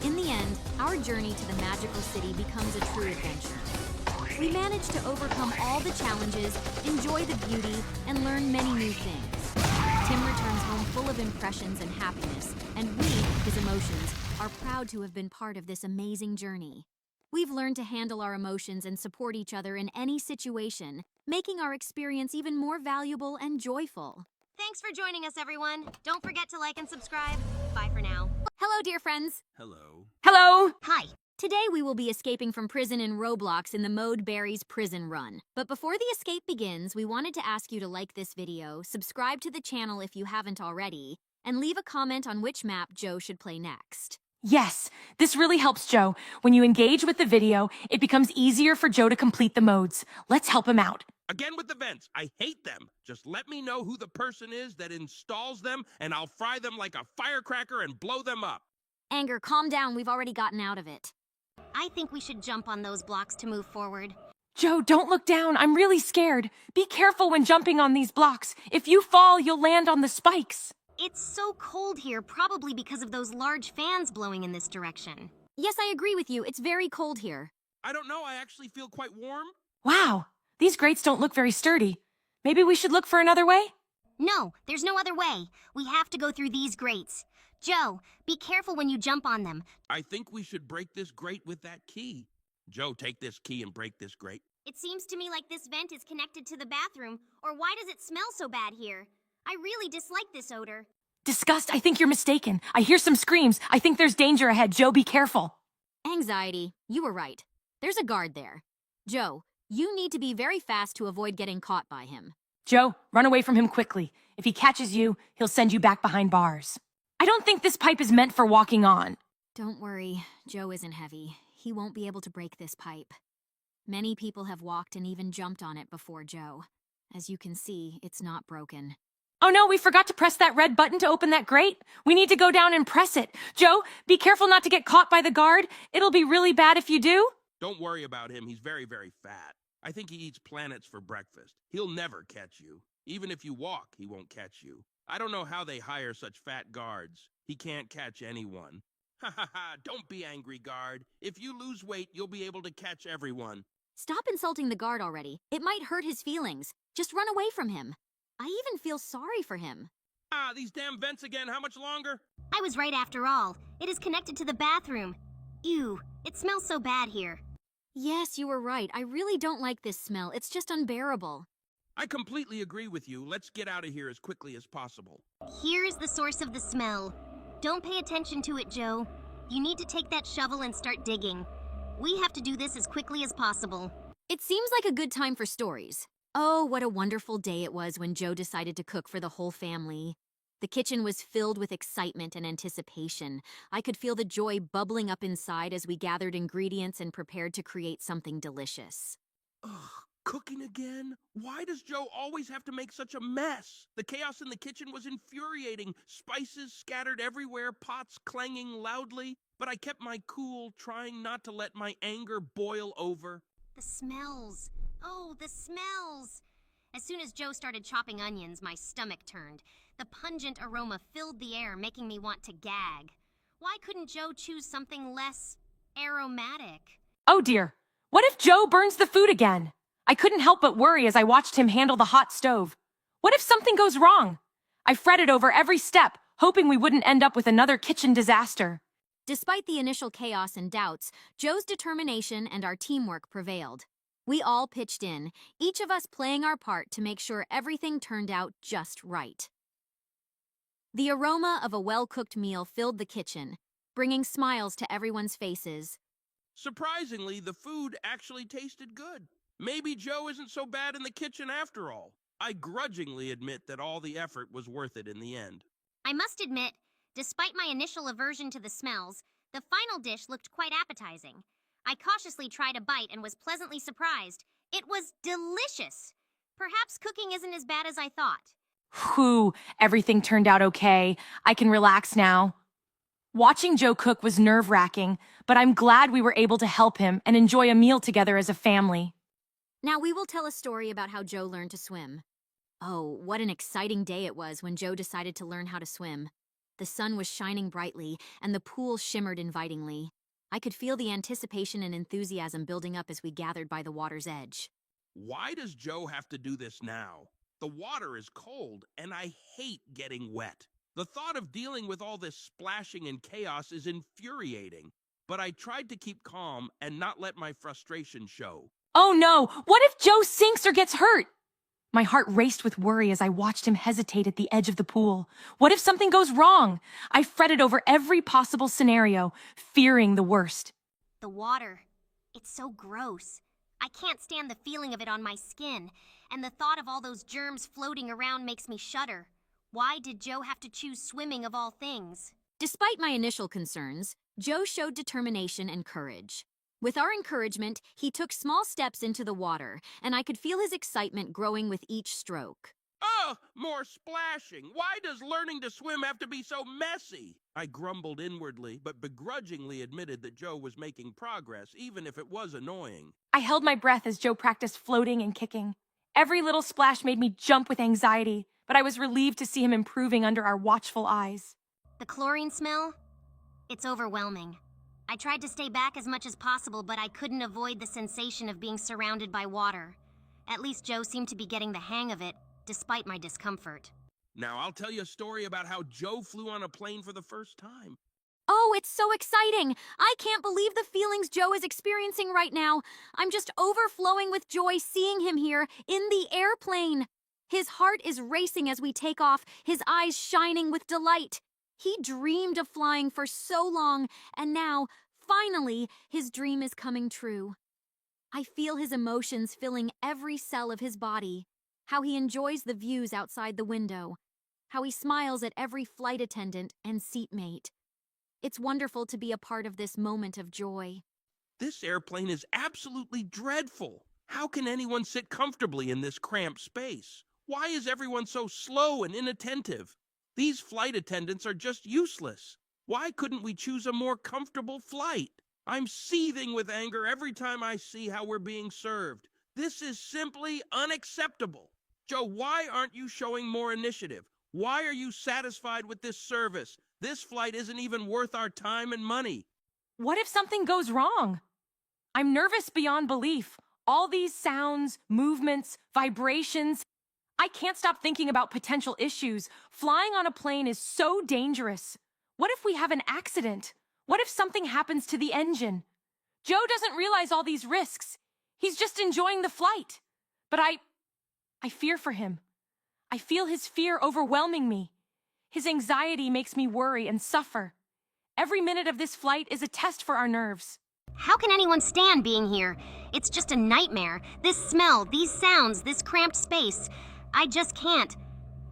In the end, our journey to the magical city becomes a true adventure. We manage to overcome all the challenges, enjoy the beauty, and learn many new things. Tim returns home full of impressions and happiness, and we, his emotions, are proud to have been part of this amazing journey. We've learned to handle our emotions and support each other in any situation, making our experience even more valuable and joyful. Thanks for joining us, everyone. Don't forget to like and subscribe. Bye for now. Hello, dear friends. Hello. Hello! Hi. Today we will be escaping from prison in Roblox in the mode Barry's Prison Run. But before the escape begins, we wanted to ask you to like this video, subscribe to the channel if you haven't already, and leave a comment on which map Joe should play next. Yes, this really helps Joe. When you engage with the video, it becomes easier for Joe to complete the modes. Let's help him out. Again with the vents. I hate them. Just let me know who the person is that installs them, and I'll fry them like a firecracker and blow them up. Anger, calm down, we've already gotten out of it. I think we should jump on those blocks to move forward. Joe, don't look down. I'm really scared. Be careful when jumping on these blocks. If you fall, you'll land on the spikes. It's so cold here, probably because of those large fans blowing in this direction. Yes, I agree with you. It's very cold here. I don't know. I actually feel quite warm. Wow, these grates don't look very sturdy. Maybe we should look for another way? No, there's no other way. We have to go through these grates. Joe, be careful when you jump on them. I think we should break this grate with that key. Joe, take this key and break this grate. It seems to me like this vent is connected to the bathroom, or why does it smell so bad here? I really dislike this odor. Disgust, I think you're mistaken. I hear some screams. I think there's danger ahead. Joe, be careful. Anxiety, you were right. There's a guard there. Joe, you need to be very fast to avoid getting caught by him. Joe, run away from him quickly. If he catches you, he'll send you back behind bars. I don't think this pipe is meant for walking on. Don't worry, Joe isn't heavy. He won't be able to break this pipe. Many people have walked and even jumped on it before Joe. As you can see, it's not broken. Oh no, we forgot to press that red button to open that grate. We need to go down and press it. Joe, be careful not to get caught by the guard. It'll be really bad if you do. Don't worry about him. He's very, very fat. I think he eats planets for breakfast. He'll never catch you. Even if you walk, he won't catch you. I don't know how they hire such fat guards. He can't catch anyone. Ha ha ha, don't be angry, guard. If you lose weight, you'll be able to catch everyone. Stop insulting the guard already. It might hurt his feelings. Just run away from him. I even feel sorry for him. Ah, these damn vents again. How much longer? I was right after all. It is connected to the bathroom. Ew, it smells so bad here. Yes, you were right. I really don't like this smell. It's just unbearable. I completely agree with you. Let's get out of here as quickly as possible. Here is the source of the smell. Don't pay attention to it, Joe. You need to take that shovel and start digging. We have to do this as quickly as possible. It seems like a good time for stories. Oh, what a wonderful day it was when Joe decided to cook for the whole family. The kitchen was filled with excitement and anticipation. I could feel the joy bubbling up inside as we gathered ingredients and prepared to create something delicious. Ugh, cooking again? Why does Joe always have to make such a mess? The chaos in the kitchen was infuriating. Spices scattered everywhere, pots clanging loudly. But I kept my cool, trying not to let my anger boil over. The smells. Oh, the smells. As soon as Joe started chopping onions, my stomach turned. The pungent aroma filled the air, making me want to gag. Why couldn't Joe choose something less aromatic? Oh dear. What if Joe burns the food again? I couldn't help but worry as I watched him handle the hot stove. What if something goes wrong? I fretted over every step, hoping we wouldn't end up with another kitchen disaster. Despite the initial chaos and doubts, Joe's determination and our teamwork prevailed. We all pitched in, each of us playing our part to make sure everything turned out just right. The aroma of a well-cooked meal filled the kitchen, bringing smiles to everyone's faces. Surprisingly, the food actually tasted good. Maybe Joe isn't so bad in the kitchen after all. I grudgingly admit that all the effort was worth it in the end. I must admit, Despite my initial aversion to the smells, the final dish looked quite appetizing. I cautiously tried a bite and was pleasantly surprised. It was delicious. Perhaps cooking isn't as bad as I thought. Whew, everything turned out okay. I can relax now. Watching Joe cook was nerve-wracking, but I'm glad we were able to help him and enjoy a meal together as a family. Now we will tell a story about how Joe learned to swim. Oh, what an exciting day it was when Joe decided to learn how to swim. The sun was shining brightly, and the pool shimmered invitingly. I could feel the anticipation and enthusiasm building up as we gathered by the water's edge. Why does Joe have to do this now? The water is cold, and I hate getting wet. The thought of dealing with all this splashing and chaos is infuriating, but I tried to keep calm and not let my frustration show. Oh no! What if Joe sinks or gets hurt? My heart raced with worry as I watched him hesitate at the edge of the pool. What if something goes wrong? I fretted over every possible scenario, fearing the worst. The water. It's so gross. I can't stand the feeling of it on my skin, and the thought of all those germs floating around makes me shudder. Why did Joe have to choose swimming of all things? Despite my initial concerns, Joe showed determination and courage. With our encouragement, he took small steps into the water, and I could feel his excitement growing with each stroke. Oh, more splashing. Why does learning to swim have to be so messy? I grumbled inwardly, but begrudgingly admitted that Joe was making progress, even if it was annoying. I held my breath as Joe practiced floating and kicking. Every little splash made me jump with anxiety, but I was relieved to see him improving under our watchful eyes. The chlorine smell? It's overwhelming. I tried to stay back as much as possible, but I couldn't avoid the sensation of being surrounded by water. At least Joe seemed to be getting the hang of it, despite my discomfort. Now I'll tell you a story about how Joe flew on a plane for the first time. Oh, it's so exciting! I can't believe the feelings Joe is experiencing right now. I'm just overflowing with joy seeing him here in the airplane. His heart is racing as we take off, his eyes shining with delight. He dreamed of flying for so long, and now, finally, his dream is coming true. I feel his emotions filling every cell of his body. How he enjoys the views outside the window. How he smiles at every flight attendant and seatmate. It's wonderful to be a part of this moment of joy. This airplane is absolutely dreadful. How can anyone sit comfortably in this cramped space? Why is everyone so slow and inattentive? These flight attendants are just useless. Why couldn't we choose a more comfortable flight? I'm seething with anger every time I see how we're being served. This is simply unacceptable. Joe, why aren't you showing more initiative? Why are you satisfied with this service? This flight isn't even worth our time and money. What if something goes wrong? I'm nervous beyond belief. All these sounds, movements, vibrations. I can't stop thinking about potential issues. Flying on a plane is so dangerous. What if we have an accident? What if something happens to the engine? Joe doesn't realize all these risks. He's just enjoying the flight. But I fear for him. I feel his fear overwhelming me. His anxiety makes me worry and suffer. Every minute of this flight is a test for our nerves. How can anyone stand being here? It's just a nightmare. This smell, these sounds, this cramped space. I just can't.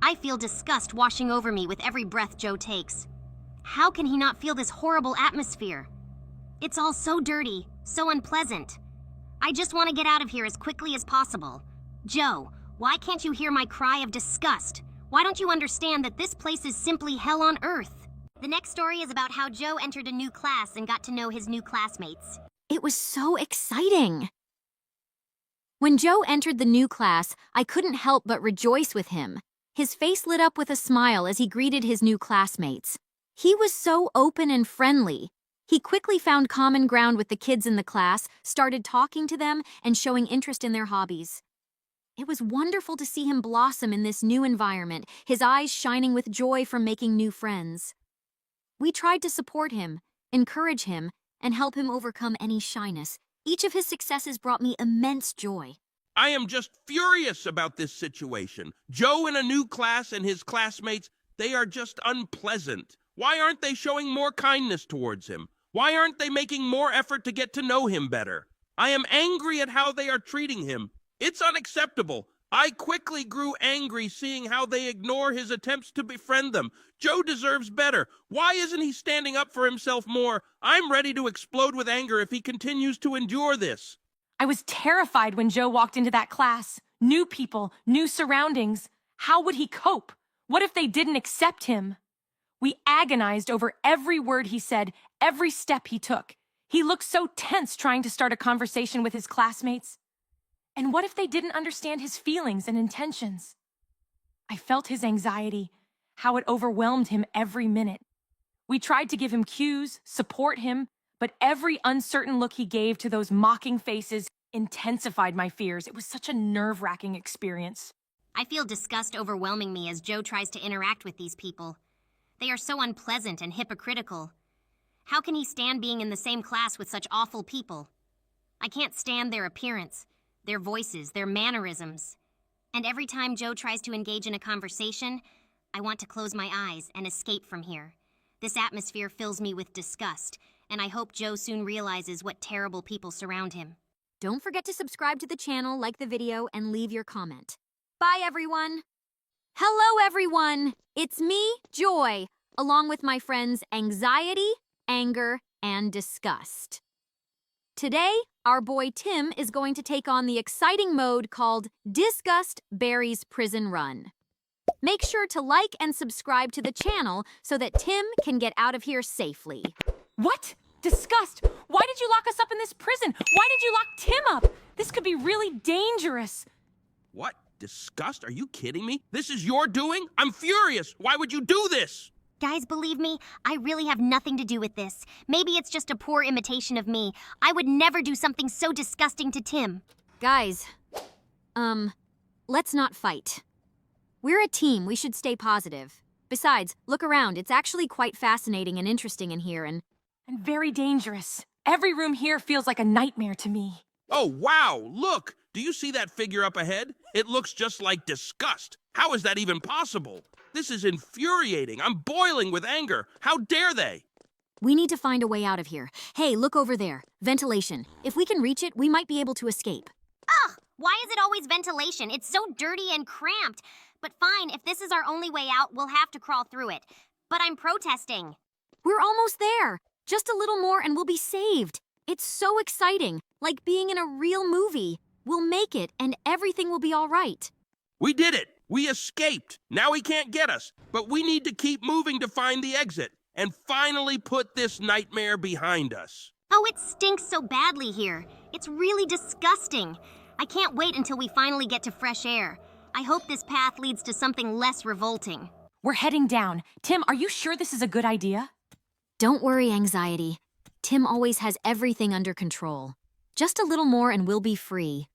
I feel disgust washing over me with every breath Joe takes. How can he not feel this horrible atmosphere? It's all so dirty, so unpleasant. I just want to get out of here as quickly as possible. Joe, why can't you hear my cry of disgust? Why don't you understand that this place is simply hell on earth? The next story is about how Joe entered a new class and got to know his new classmates. It was so exciting! When Joe entered the new class, I couldn't help but rejoice with him. His face lit up with a smile as he greeted his new classmates. He was so open and friendly. He quickly found common ground with the kids in the class, started talking to them, and showing interest in their hobbies. It was wonderful to see him blossom in this new environment, his eyes shining with joy from making new friends. We tried to support him, encourage him, and help him overcome any shyness. Each of his successes brought me immense joy. I am just furious about this situation. Joe in a new class and his classmates, they are just unpleasant. Why aren't they showing more kindness towards him? Why aren't they making more effort to get to know him better? I am angry at how they are treating him. It's unacceptable. I quickly grew angry seeing how they ignore his attempts to befriend them. Joe deserves better. Why isn't he standing up for himself more? I'm ready to explode with anger if he continues to endure this. I was terrified when Joe walked into that class. New people, new surroundings. How would he cope? What if they didn't accept him? We agonized over every word he said, every step he took. He looked so tense trying to start a conversation with his classmates. And what if they didn't understand his feelings and intentions? I felt his anxiety, how it overwhelmed him every minute. We tried to give him cues, support him, but every uncertain look he gave to those mocking faces intensified my fears. It was such a nerve-wracking experience. I feel disgust overwhelming me as Joe tries to interact with these people. They are so unpleasant and hypocritical. How can he stand being in the same class with such awful people? I can't stand their appearance, their voices, their mannerisms. And every time Joe tries to engage in a conversation, I want to close my eyes and escape from here. This atmosphere fills me with disgust, and I hope Joe soon realizes what terrible people surround him. Don't forget to subscribe to the channel, like the video, and leave your comment. Bye, everyone! Hello, everyone! It's me, Joy, along with my friends Anxiety, Anger, and Disgust. Today, our boy Tim is going to take on the exciting mode called Disgust Barry's Prison Run. Make sure to like and subscribe to the channel so that Tim can get out of here safely. What? Disgust! Why did you lock us up in this prison? Why did you lock Tim up? This could be really dangerous. What? Disgust? Are you kidding me? This is your doing? I'm furious. Why would you do this? Guys, believe me, I really have nothing to do with this. Maybe it's just a poor imitation of me. I would never do something so disgusting to Tim. Guys, let's not fight. We're a team, we should stay positive. Besides, look around, it's actually quite fascinating and interesting in here and very dangerous. Every room here feels like a nightmare to me. Oh, wow, look! Do you see that figure up ahead? It looks just like disgust. How is that even possible? This is infuriating. I'm boiling with anger. How dare they? we need to find a way out of here. Hey, look over there. Ventilation. If we can reach it, we might be able to escape. Ugh! Why is it always ventilation? It's so dirty and cramped. But fine, if this is our only way out, we'll have to crawl through it. But I'm protesting. We're almost there. Just a little more and we'll be saved. It's so exciting, like being in a real movie. We'll make it and everything will be all right. We did it! We escaped! Now he can't get us, but we need to keep moving to find the exit and finally put this nightmare behind us. Oh, it stinks so badly here. It's really disgusting. I can't wait until we finally get to fresh air. I hope this path leads to something less revolting. We're heading down. Tim, are you sure this is a good idea? Don't worry, Anxiety. Tim always has everything under control. Just a little more and we'll be free.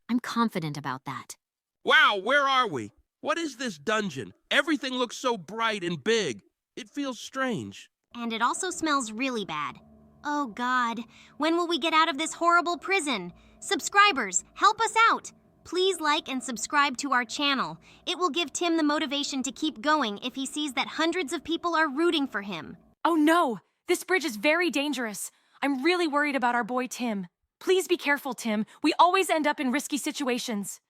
I'm confident about that. Wow, where are we? What is this dungeon? Everything looks so bright and big. It feels strange. And it also smells really bad. Oh God, when will we get out of this horrible prison? Subscribers, help us out! Please like and subscribe to our channel. It will give Tim the motivation to keep going if he sees that hundreds of people are rooting for him. Oh no! This bridge is very dangerous. I'm really worried about our boy Tim. Please be careful, Tim. We always end up in risky situations.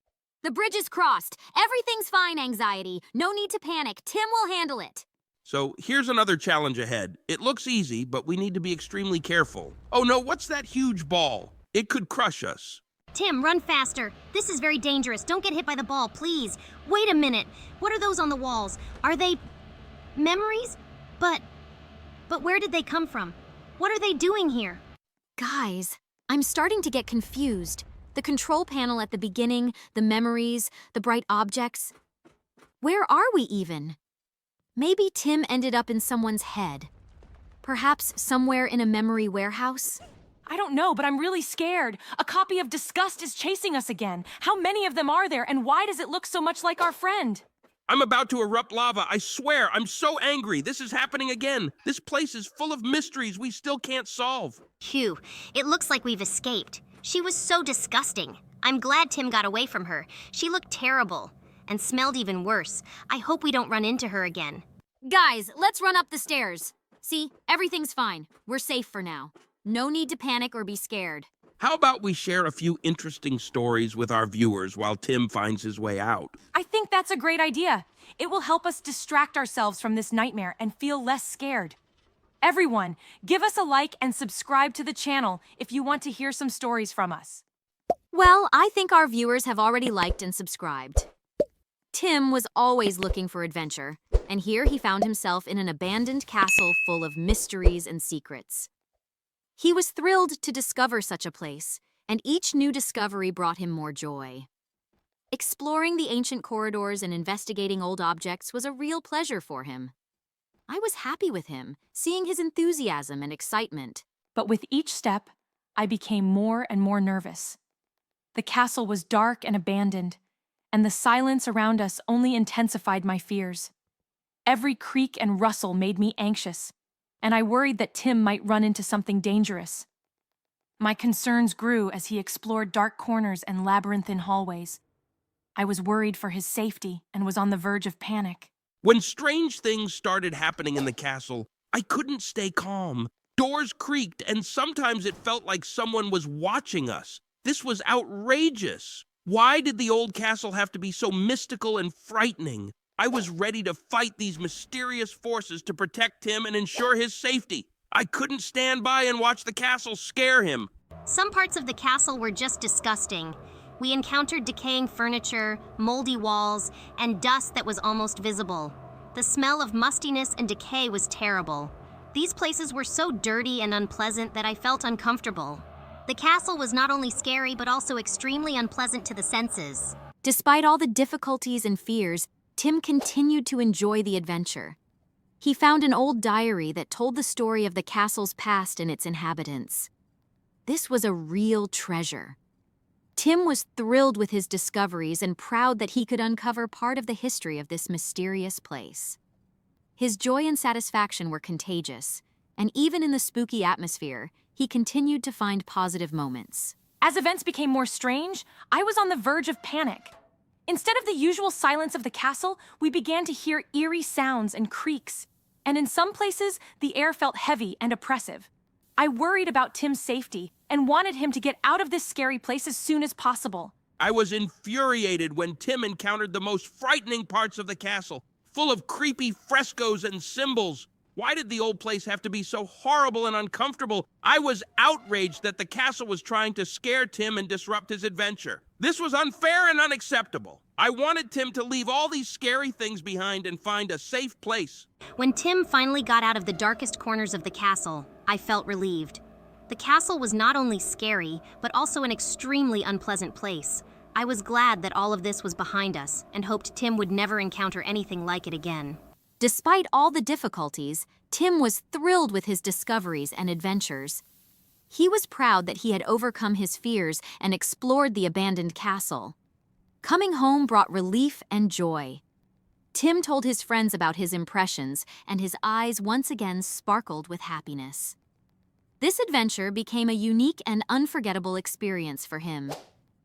The bridge is crossed. Everything's fine, Anxiety. No need to panic. Tim will handle it. So here's another challenge ahead. It looks easy, but we need to be extremely careful. Oh no, what's that huge ball? It could crush us. Tim, run faster. This is very dangerous. Don't get hit by the ball, please. Wait a minute. What are those on the walls? Are they memories? But where did they come from? What are they doing here? Guys, I'm starting to get confused. The control panel at the beginning, the memories, the bright objects. Where are we even? Maybe Tim ended up in someone's head. Perhaps somewhere in a memory warehouse? I don't know, but I'm really scared. A copy of Disgust is chasing us again. How many of them are there, and why does it look so much like our friend? I'm about to erupt lava, I swear. I'm so angry. This is happening again. This place is full of mysteries we still can't solve. Phew, it looks like we've escaped. She was so disgusting. I'm glad Tim got away from her. She looked terrible and smelled even worse. I hope we don't run into her again. Guys, let's run up the stairs. See, everything's fine. We're safe for now. No need to panic or be scared. How about we share a few interesting stories with our viewers while Tim finds his way out? I think that's a great idea. It will help us distract ourselves from this nightmare and feel less scared. Everyone, give us a like and subscribe to the channel if you want to hear some stories from us. Well, I think our viewers have already liked and subscribed. Tim was always looking for adventure, and here he found himself in an abandoned castle full of mysteries and secrets. He was thrilled to discover such a place, and each new discovery brought him more joy. Exploring the ancient corridors and investigating old objects was a real pleasure for him. I was happy with him, seeing his enthusiasm and excitement. But with each step, I became more and more nervous. The castle was dark and abandoned, and the silence around us only intensified my fears. Every creak and rustle made me anxious, and I worried that Tim might run into something dangerous. My concerns grew as he explored dark corners and labyrinthine hallways. I was worried for his safety and was on the verge of panic. When strange things started happening in the castle, I couldn't stay calm. Doors creaked, and sometimes it felt like someone was watching us. This was outrageous. Why did the old castle have to be so mystical and frightening? I was ready to fight these mysterious forces to protect him and ensure his safety. I couldn't stand by and watch the castle scare him. Some parts of the castle were just disgusting. We encountered decaying furniture, moldy walls, and dust that was almost visible. The smell of mustiness and decay was terrible. These places were so dirty and unpleasant that I felt uncomfortable. The castle was not only scary but also extremely unpleasant to the senses. Despite all the difficulties and fears, Tim continued to enjoy the adventure. He found an old diary that told the story of the castle's past and its inhabitants. This was a real treasure. Tim was thrilled with his discoveries and proud that he could uncover part of the history of this mysterious place. His joy and satisfaction were contagious, and even in the spooky atmosphere, he continued to find positive moments. As events became more strange, I was on the verge of panic. Instead of the usual silence of the castle, we began to hear eerie sounds and creaks, and in some places, the air felt heavy and oppressive. I worried about Tim's safety and wanted him to get out of this scary place as soon as possible. I was infuriated when Tim encountered the most frightening parts of the castle, full of creepy frescoes and symbols. Why did the old place have to be so horrible and uncomfortable? I was outraged that the castle was trying to scare Tim and disrupt his adventure. This was unfair and unacceptable. I wanted Tim to leave all these scary things behind and find a safe place. When Tim finally got out of the darkest corners of the castle, I felt relieved. The castle was not only scary, but also an extremely unpleasant place. I was glad that all of this was behind us and hoped Tim would never encounter anything like it again. Despite all the difficulties, Tim was thrilled with his discoveries and adventures. He was proud that he had overcome his fears and explored the abandoned castle. Coming home brought relief and joy. Tim told his friends about his impressions, and his eyes once again sparkled with happiness. This adventure became a unique and unforgettable experience for him.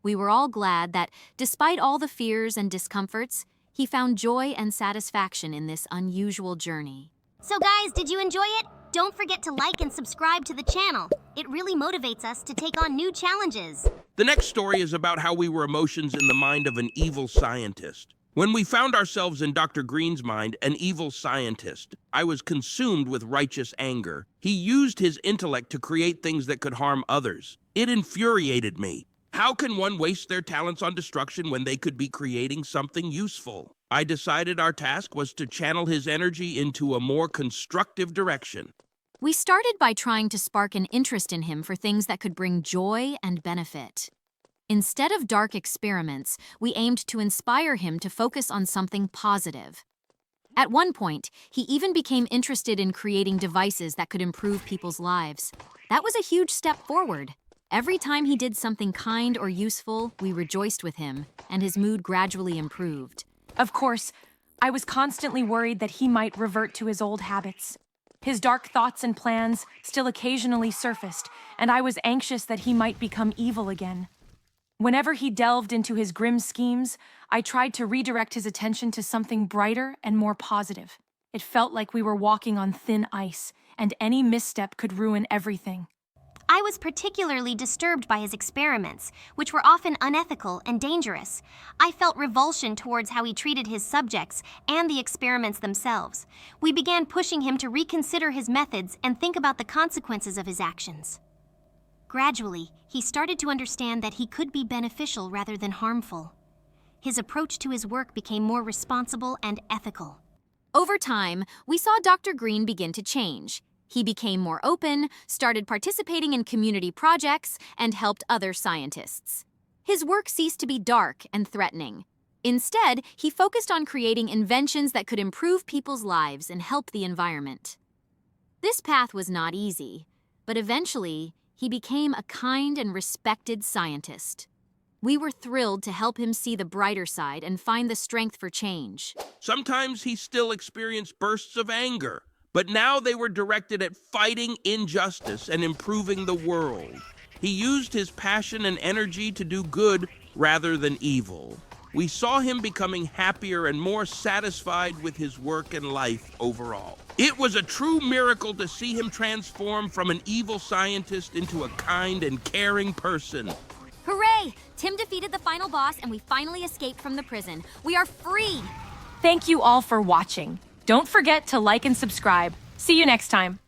We were all glad that, despite all the fears and discomforts, he found joy and satisfaction in this unusual journey. So guys, did you enjoy it? Don't forget to like and subscribe to the channel. It really motivates us to take on new challenges. The next story is about how we were emotions in the mind of an evil scientist. When we found ourselves in Dr. Green's mind, an evil scientist, I was consumed with righteous anger. He used his intellect to create things that could harm others. It infuriated me. How can one waste their talents on destruction when they could be creating something useful? I decided our task was to channel his energy into a more constructive direction. We started by trying to spark an interest in him for things that could bring joy and benefit. Instead of dark experiments, we aimed to inspire him to focus on something positive. At one point, he even became interested in creating devices that could improve people's lives. That was a huge step forward. Every time he did something kind or useful, we rejoiced with him, and his mood gradually improved. Of course, I was constantly worried that he might revert to his old habits. His dark thoughts and plans still occasionally surfaced, and I was anxious that he might become evil again. Whenever he delved into his grim schemes, I tried to redirect his attention to something brighter and more positive. It felt like we were walking on thin ice, and any misstep could ruin everything. I I was particularly disturbed by his experiments, which were often unethical and dangerous. I felt revulsion towards how he treated his subjects and the experiments themselves. We began pushing him to reconsider his methods and think about the consequences of his actions. Gradually, he started to understand that he could be beneficial rather than harmful. His approach to his work became more responsible and ethical. Over time, we saw Dr. Green begin to change. He became more open, started participating in community projects, and helped other scientists. His work ceased to be dark and threatening. Instead, he focused on creating inventions that could improve people's lives and help the environment. This path was not easy, but eventually, he became a kind and respected scientist. We were thrilled to help him see the brighter side and find the strength for change. Sometimes he still experienced bursts of anger, but now they were directed at fighting injustice and improving the world. He used his passion and energy to do good rather than evil. We saw him becoming happier and more satisfied with his work and life overall. It was a true miracle to see him transform from an evil scientist into a kind and caring person. Hooray! Tim defeated the final boss and we finally escaped from the prison. We are free! Thank you all for watching. Don't forget to like and subscribe. See you next time.